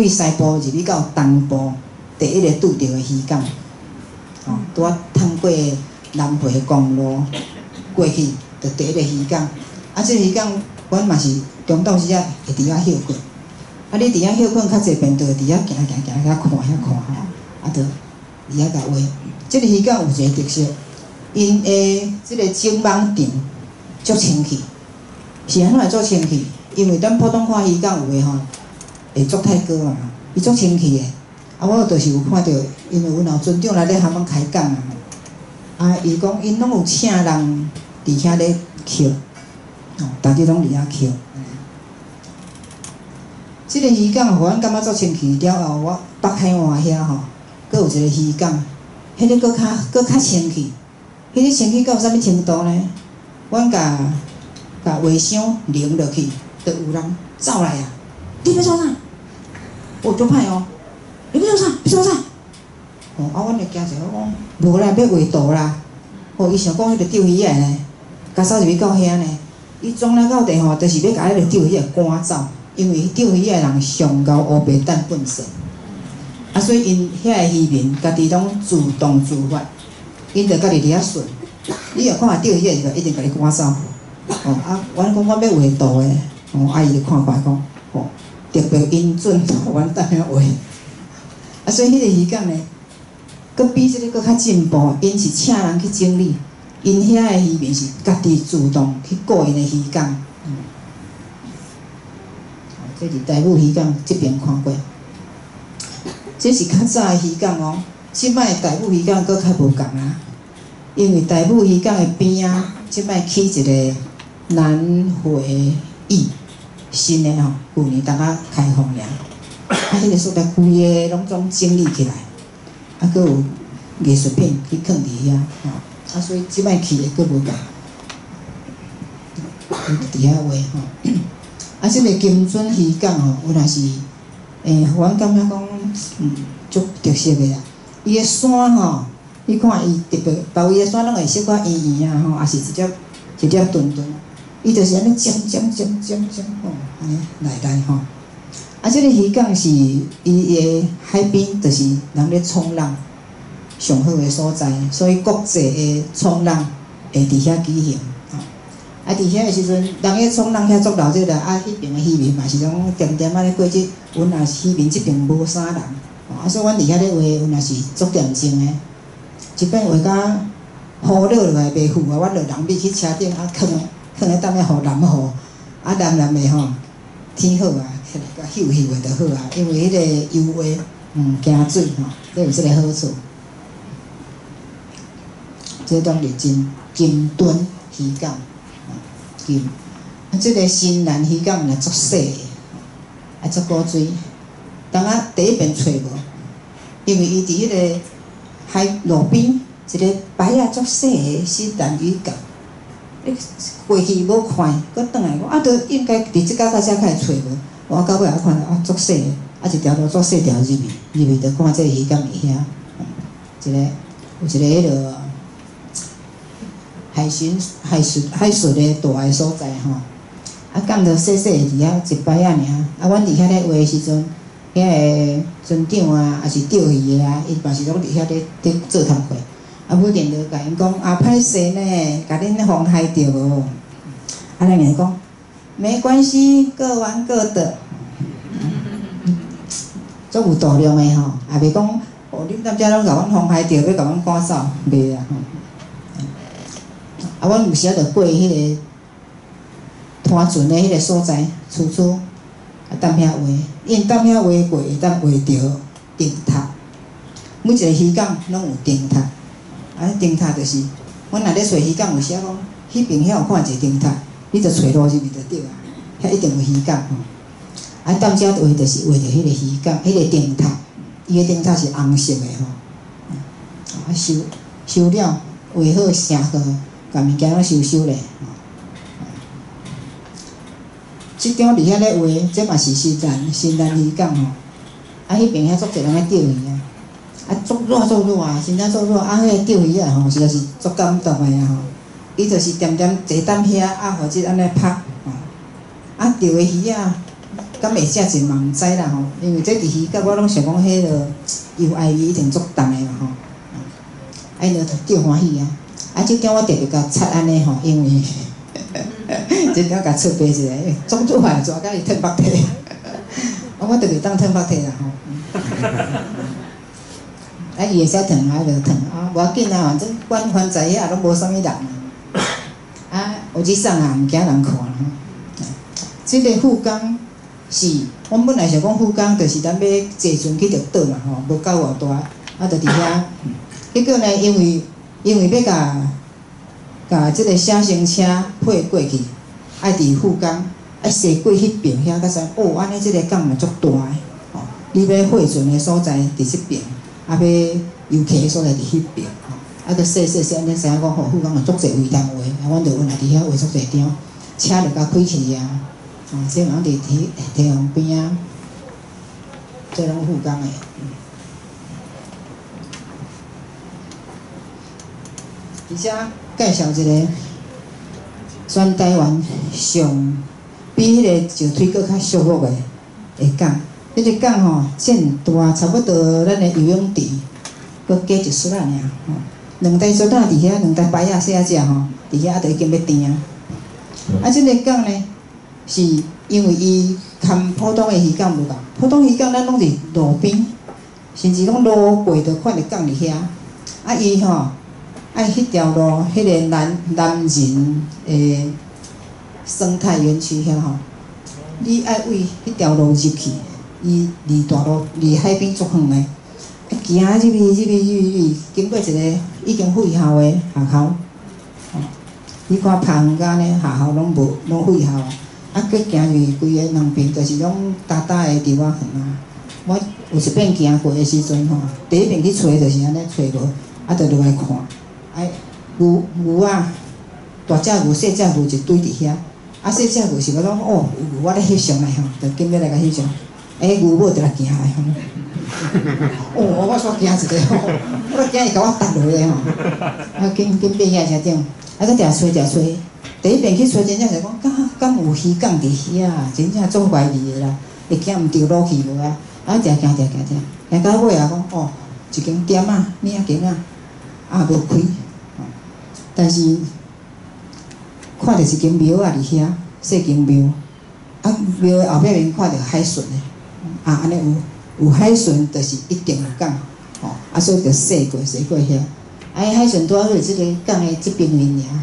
西部入去到东部第一个拄着的渔港，拄啊通过南回公路过去，就第一个渔港。这个渔港，阮嘛是中昼时会伫遐休困。你伫遐休困较济遍，就会伫遐行遐看，就入伫遐甲画。即个鱼港有一个特色，因的即个整网场足清气，是安怎会足清气？因为咱普通看鱼港有诶吼，会足太高嘛，伊足清气诶。啊，我就是有看到，因为阮老船长来咧含阮开讲啊，啊，伊讲因拢有请人伫遐咧捡，哦，逐日拢伫遐捡。即个鱼港，互阮感觉足清气。了后，我北海岸遐吼，阁有一个鱼港，迄个阁较清气。迄个清气到啥物程度呢？阮甲画箱拧落去，就有人走来啊！你要做啥？哦，足歹哦！你要做啥？要做啥？哦，啊，阮就惊者，我讲无啦，要画图啦。哦，伊想讲迄个钓鱼的呢，甲走入去到遐呢，伊装来到地吼，就是要甲迄个钓鱼的赶走。因为钓鱼的人上高乌白蛋本色，啊，所以因遐个渔民家己拢自动自发，因着家己伫遐顺。你若看钓鱼的就一定甲你赶走。哦，啊，阮讲我要画图的，哦，啊伊就看看讲，哦，特别英准，互阮当遐画。啊，所以迄个鱼港呢，佫比即个佫较进步，因是请人去整理，因遐个渔民是家己主动去顾因的鱼港。这是台武渔港这边看过，这是较早的渔港哦。即摆台武渔港佫较无共啊，因为台武渔港的边啊，即摆起一个南回驿，新的吼，旧年大家开放了，啊，迄个所在规个拢总整理起来，啊，佫有艺术品去放伫遐，吼，啊，所以即摆起的佫无共，伫遐画吼。啊，即个金樽渔港吼，有若是，阮感觉讲，足特色的啦。伊个山吼，你看伊特别，包伊个山拢会小可圆圆啊吼，也是一粒墩墩，伊就是安尼尖吼，安尼来吼。啊，即个渔港是伊个海边，就是人咧冲浪上好的所在，所以国际的冲浪会伫遐举行。啊！伫遐个时阵，人咧冲浪遐足闹热啦。啊，迄边个渔民嘛是讲点点啊咧过节，阮也是渔民即边无啥人，啊，所以阮伫遐咧画，阮也是足恬静的。一摆画甲雨落落来袂赴啊，阮就人咪去车顶啊，囥咧等咧互淋雨，啊淋的吼，天好啊，起来甲休休的就好啊。因为迄个油画，惊水吼，都有即个好处。这当是金墩渔港。金，啊，即个新南渔港若足细个，啊足古水，当啊第一遍找无，因为伊伫迄个海路边一个牌啊足细个新南渔港，你过去无看，搁转来讲啊，都应该伫即到遮开始找无，我到尾啊看啊足细个，啊一条路足细条入去就看这个渔港伫遐，有一个迄落。海巡的大个所在吼，啊，港着细细伫遐一摆啊尔，啊，阮伫遐咧画的时阵，遐个船长啊，也是钓鱼的啊，伊嘛是拢伫遐咧做头课，啊，每定着甲因讲啊，歹势呢，甲恁妨害着无？啊，咱硬讲没关系，各玩各的，足有度量的吼，也袂讲哦，恁大家拢甲阮妨害着，要甲阮赶走，袂啊吼。啊，阮有时啊，着过迄个拖船的迄个所在，处啊，踮遐画，因踮遐画过，会当画着灯塔。每一个渔港拢有灯塔，啊，灯塔就是，阮若咧找渔港，有时啊讲，迄边遐有看一个灯塔，你着找路入去就对啊，遐一定有渔港吼。啊，踮遮画就是画着迄个渔港，迄个灯塔，伊个灯塔是红色的吼。啊，修了，画好写好。甲物件拢收咧，即张伫遐咧画，这嘛是新南渔港吼。啊，迄边遐足侪人咧钓鱼啊，啊足热，真正足热。啊，迄个钓鱼啊吼，实在是足感动的啊吼。伊就是点坐踮遐，啊，或者安尼拍，吼。啊，钓的鱼啊，敢会食一嘛毋知啦吼，因为这伫鱼港我拢想讲，迄落油爱鱼一定足重的嘛吼。啊，伊就钓欢喜啊。啊，即张我特别甲插安尼吼，因为即张甲出牌一下，总主还抓甲伊褪白体，我特别当褪白体啦吼。啊，伊会使烫就烫无要紧啊，反正关在遐拢无啥物人有即送啊，毋惊人看吼。即个富冈是，阮本来想讲富冈就是咱要坐船去着岛嘛吼，无够偌大，就伫遐。结果呢，因为要甲即个写生车配过去，爱伫富冈，爱驶过迄边遐，甲说安尼即个港嘛足大个吼。你要货船的所在伫即边，要游客的所在伫迄边吼。佮说，安尼知影讲吼，富冈嘛足侪位通画，阮着原来伫遐画足侪张，车着甲开去啊，即人伫堤防边啊，这拢富冈的。而且介绍一个全台湾上比迄个石腿阁较舒服的港。迄个港吼真大，差不多咱的游泳池阁加一撮仔尔吼。两台桌仔伫遐，两台摆仔小只吼，伫遐就已经要订啊。即个港呢，是因为伊含普通的鱼港无共，普通鱼港咱拢是路边，甚至拢路过就看着港伫遐。伊吼。迄条路，迄个南人生态园区遐吼，你爱为迄条路入去，伊离大路离海边足远的，行入去，经过一个已经废校的学校，你看拍远甲呢学校拢废校，佮行入去规个两边就是拢大的地方远啊。我有一遍行过的时阵吼，第一遍去找就是安尼找无，就落来看。牛啊，大只牛、小只牛一堆伫遐，小只牛是要讲牛我咧翕相来吼，就紧要来甲翕相。牛某就来行来吼，我煞惊一个吼，我惊伊甲我踏落去吼，紧爬遐才顶，佮定找，第一遍去找真正是讲，敢有鱼港伫遐，真正足怀疑的啦，会惊毋着落去无啊？定，行到尾啊讲一间店啊，领间啊，无开。但是看着一间庙啊伫遐，细间庙，庙的后壁面看着海巡的，安尼有海巡，就是一定有港，所以着驶过遐。海巡拄好伫即个港的即边面尔，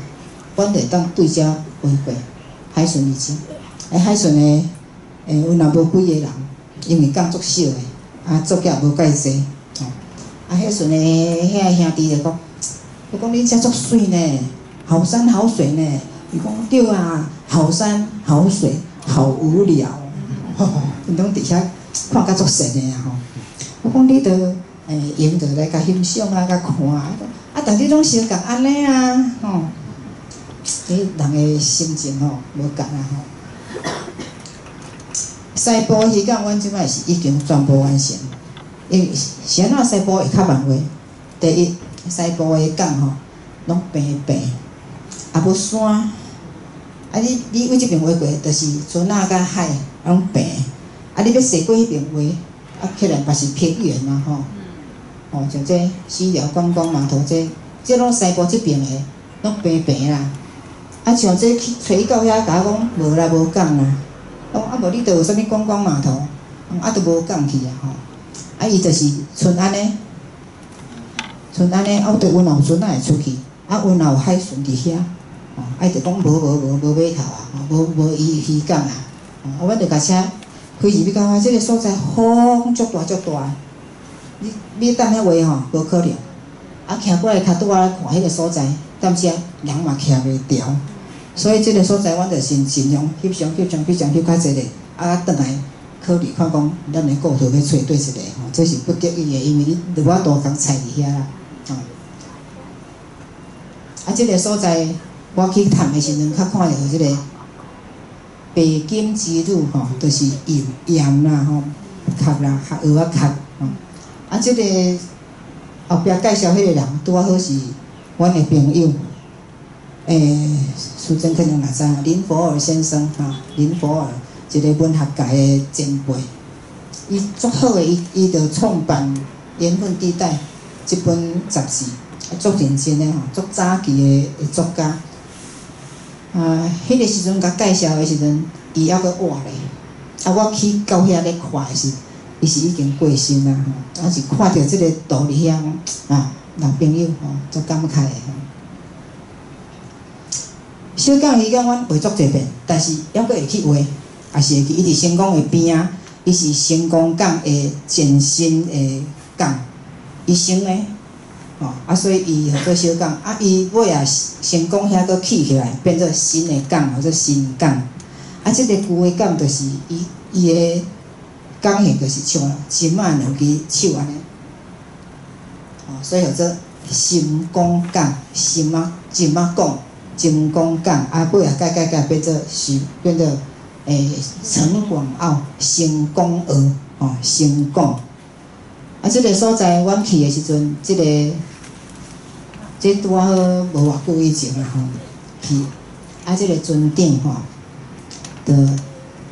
阮着会当对遮飞过海巡以前。海巡的有若无几个人，因为港足小的，作业无介济，海巡的遐兄弟就讲。我讲你遮足水呢，好山好水呢。伊讲对啊，好山好水，好无聊。因拢伫遐看甲足神的啊吼。我讲你着用着来甲欣赏啊，甲看啊。但你拢相共安尼啊，吼。人的心情吼无共啊吼。西部鱼港，阮即摆是已经全部完成。因为是安怎西部会较慢话？第一。西部的港吼，拢平，无山。你为即边划过，就是船仔甲海拢平。你要驶过迄边划，可能嘛是平原啊吼。像这西寮观光码头这拢西部即边的，拢平啦。像这去找伊到遐，甲我讲无啦，无港啦。无你着有啥物观光码头，着无港去啊吼。伊就是像安尼。像安尼，我着有船仔会出去，有海巡伫遐，着讲无码头啊，无渔港啊，阮着甲车开入去到遐，即个所在风足大，你要等遐话吼，无可能。徛过来脚拄仔看迄个所在，但是人嘛徛袂牢，所以即个所在，阮着尽量翕相翕较侪咧，转来考虑看讲，咱的构图要找对一个吼，这是不得已的，因为你无法度共菜伫遐啦。即个所在，我去探的时阵，较看到即个白金之路吼，就是盐啦吼，壳啦，蚵仔壳吼。即个后壁介绍迄个人，拄啊好是阮的朋友，苏贞可能也知影，林佛尔先生林佛尔一个文学界的前辈，伊足好的，伊着创办《缘分地带》即本杂志。足认真的吼，足早期的作家。迄个时阵甲介绍的时阵，伊还阁活咧。我去到遐咧看的时，伊是已经过身啦吼，啊是看到即个图伫遐啊，老朋友吼，足感慨的吼。小港伊甲阮画足侪遍，但是还阁会去画，也是会去。伊伫成功的边啊，伊是成功港的前身的港，伊生的。哦，啊，所以伊叫做小港，啊，伊尾啊成功遐阁起来，变做新的港，或者新港。啊，即个旧的港就是伊的港型，就是像金仔两支手安尼。哦，所以叫做新港港，金仔港，金港港，啊，尾啊改变做变做陈广澳成功鹅，哦，成功。啊，即个所在，阮去的时阵，即拄啊好无偌久以前啦吼，去，啊，即个船长吼，就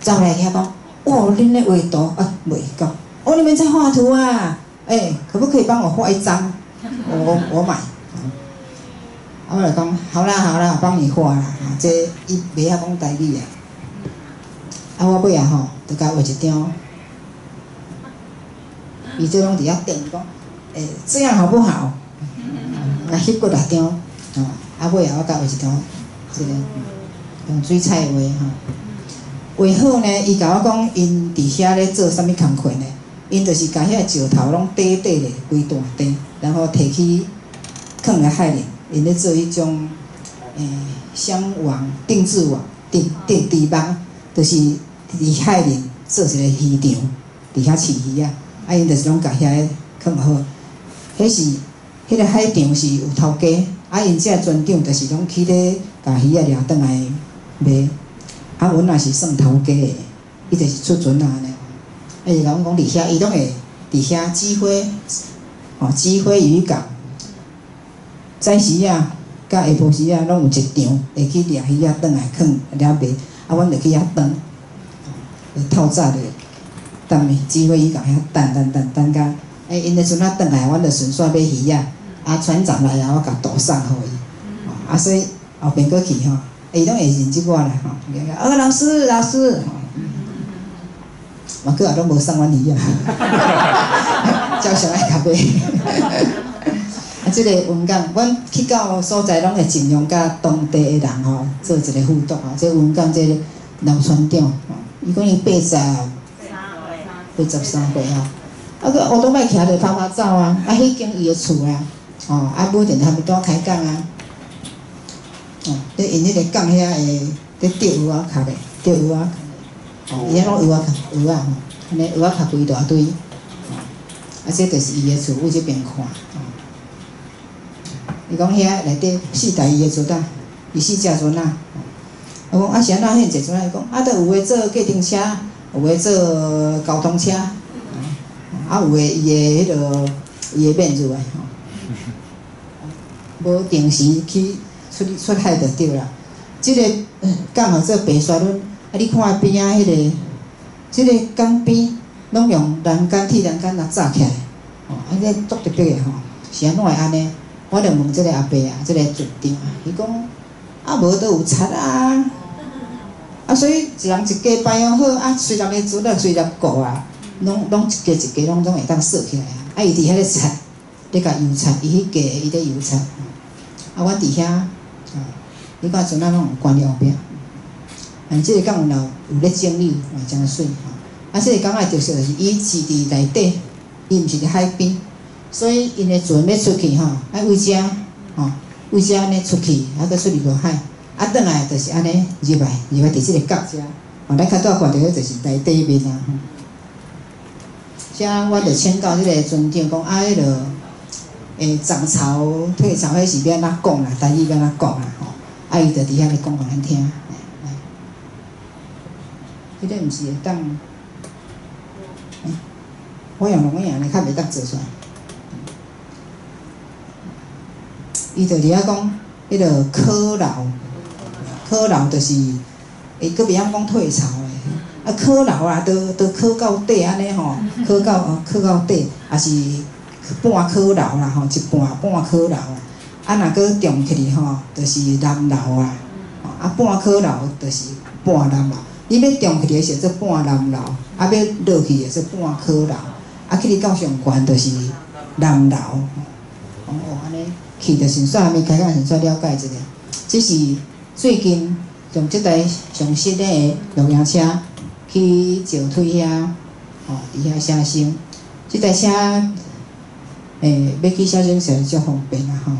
走来遐讲，哇，恁咧画图啊，袂讲，哦，你们在画图啊？可不可以帮我画一张？我买。啊，我就讲，好啦，我帮你画啦。这伊袂晓讲台语啊。啊，我尾啊吼，就甲画一张。伊这拢伫遐等讲，这样好不好？啊，翕过6张，哦，啊尾啊我甲画一张，这个用水彩画吼。画好呢，伊甲我讲，因伫遐咧做啥物工课呢？因就是甲遐石头拢堆咧，规大堆，然后摕去放来海里，因咧做迄种箱网、定制网、定网，就是伫海里做一个鱼场，伫遐饲鱼啊。啊，因就是拢甲遐放好，迄个海场是有头家，啊，因这船长就是拢去咧甲鱼仔掠转来卖，啊，阮也是算头家的，伊就是出船啊安尼。伊甲阮讲伫遐，伊拢会伫遐指挥渔港，早时啊，甲下晡时啊，拢有一场会去掠鱼仔转来放掠卖，啊，阮就去遐等，透早的。等的，指挥伊共遐等甲，因的船仔转来，阮就顺续买鱼啊，啊船长来啊，我甲渡送互伊，啊所以后边过去吼，伊拢会认识我啦吼，老师，嘛佫也拢无送阮鱼啊，照常爱甲买。啊，即个云港，阮去到所在拢会尽量甲当地的人吼做一个互动吼，即云港即个老船长，伊讲伊83岁吼，啊个乌多摆徛着拍照啊，啊迄间伊的厝啊，哦，啊每阵还袂多开讲啊，哦，咧因迄个港遐会咧钓鱼啊，卡咧钓鱼啊，哦，伊遐拢鱼啊吼，安尼鱼啊卡规大堆，啊这就是伊的厝，往这边看，哦，伊讲遐内底4台伊的船啊，伊4只船啊，我讲啊是安怎遐济船啊？伊讲啊，都有诶做计程车。有诶做交通车，啊有诶伊的面子诶吼，无定时去出海就对啦。即个港号做白沙仑，啊你看边仔即个港边拢用铁栏杆来扎起来，哦，啊这足特别诶吼，是安怎会安尼？我就问即个阿伯啊，即个船长啊，伊讲啊无都有贼啊。啊，所以一人一家摆好，啊，虽然咧船啊，虽然固啊，拢一家拢会当锁起来啊。啊，伊伫遐咧擦，咧甲油擦，伊迄家伊咧油擦。啊，阮伫遐，你看船啊拢有关伫后壁。即个港有咧整理，嘛真水吼。啊，即个港的特色就是伊是伫内底，伊毋是伫海边，所以因的船要出去吼，爱为遮吼，为遮安尼出去，啊，搁出去落海。啊，转来就是安尼入来伫即个角遮，哦，咱较早看到迄就是内底面啊。遮我就请教即个船长讲，啊，迄落涨潮、退潮，迄是要安怎讲啦？台语要安怎讲啦？吼，啊，伊就伫遐咧讲互咱听。迄个毋是会当，我用龙眼咧较袂当做出来。伊就伫遐讲，迄落考老就是，佫袂晓讲退潮诶，啊考老啊，都考到底安尼吼，考到底，也是半考老啦吼，一半考老啊，啊若佫重起哩吼，就是南老啊，啊半考老就是半南老，你要中去的是做半南楼，啊要落去的是半科楼，啊去你到上悬就是南楼。哦，安尼去就先煞，咪开讲先煞了解一下。这是最近用即台上新的录音车去石腿遐，哦，伫遐写生。即台车，要去写生时足方便啊吼，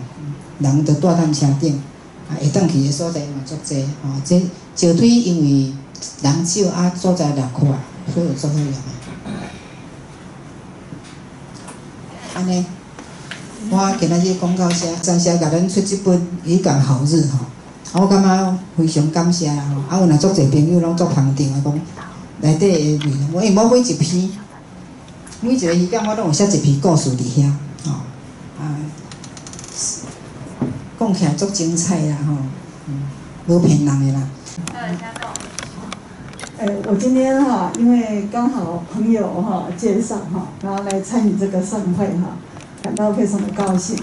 人着带踮车顶，啊，会当去的所在嘛足济，吼，这石腿因为人少啊，所在略宽，所以足好用的。安尼。我今仔日讲到遮，感谢甲咱出即本《渔港好日》吼，我感觉非常感谢啦吼。啊，有若足侪朋友拢足捧场啊，讲内底的内容，因为我每一篇，每一个渔港我拢有写一篇故事伫遐吼，啊，讲起来足精彩啦吼，无骗人的啦。我今天哈，因为刚好朋友哈介绍哈，然后来参与这个盛会哈。感到非常的高兴。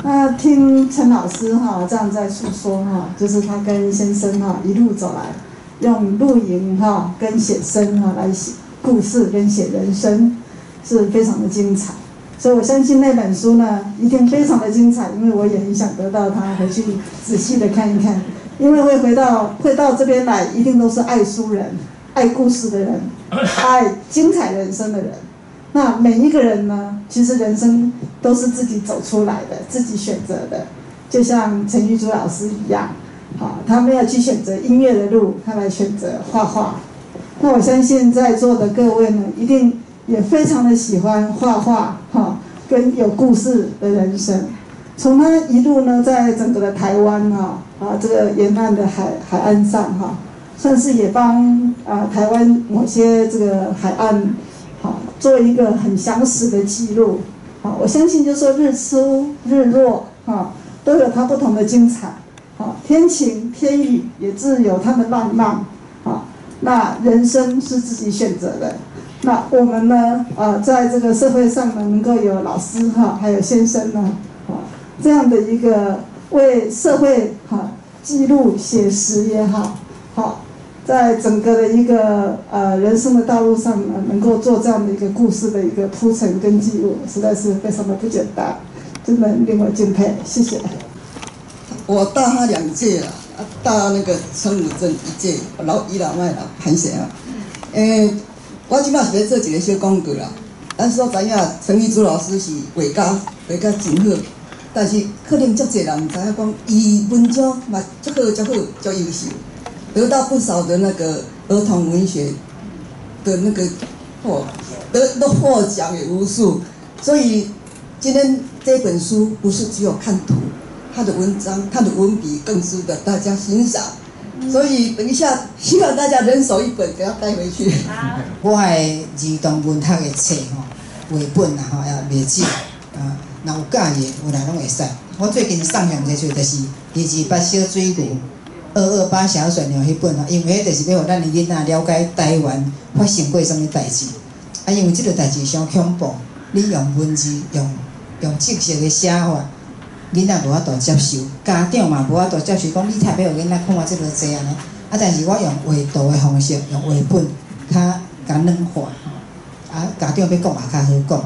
那听陈老师哈这样在诉说哈，就是他跟先生哈一路走来，用露营哈跟写生哈来写故事跟写人生，是非常的精彩。所以我相信那本书呢一定非常的精彩，因为我也很想得到它回去仔细的看一看。因为会到这边来，一定都是爱书人、爱故事的人、爱精彩人生的人。那每一个人呢，其实人生都是自己走出来的，自己选择的。就像陈玉珠老师一样，好，他没有去选择音乐的路，他来选择画画。那我相信在座的各位呢，一定也非常的喜欢画画，哈，跟有故事的人生。从他一路呢，在整个的台湾这个沿岸的海岸上哈，算是也帮台湾某些这个海岸。好，做一个很详实的记录。好，我相信就说日出日落，都有它不同的精彩。好，天晴天雨也自有它的浪漫。好，那人生是自己选择的。那我们呢，在这个社会上呢，能够有老师哈，还有先生呢，这样的一个为社会记录写实也好，好。在整个的一个人生的道路上呢，能够做这样的一个故事的一个铺陈跟记录，实在是非常的不简单，真的令我敬佩，谢谢。我大他2届了，大那个陈武正1届，倚老卖老歹势啊。我即摆是要做一个小广告啦。咱所知影陈玉珠老师是画家真好，但是可能足侪人唔知影讲，伊文章嘛足好，足优秀。得到不少的那个儿童文学的那个都获奖也无数，所以今天这本书不是只有看图，他的文章、他的文笔更值得大家欣赏。所以等一下，希望大家人手一本，给他带回去。我的儿童文学的册绘本也袂少若有介意，有来拢会使。我最近送上一册就是28小水牛。228小水牛迄本因为迄就是要互咱的囡仔了解台湾发生过什么代志。因为即个代志伤恐怖，你用文字用即式的写法，囡仔无法度接受，家长嘛无法度接受，讲你太要互囡仔看即落济安尼。但是我用画图的方式，用绘本较软化，家长要讲也较好讲。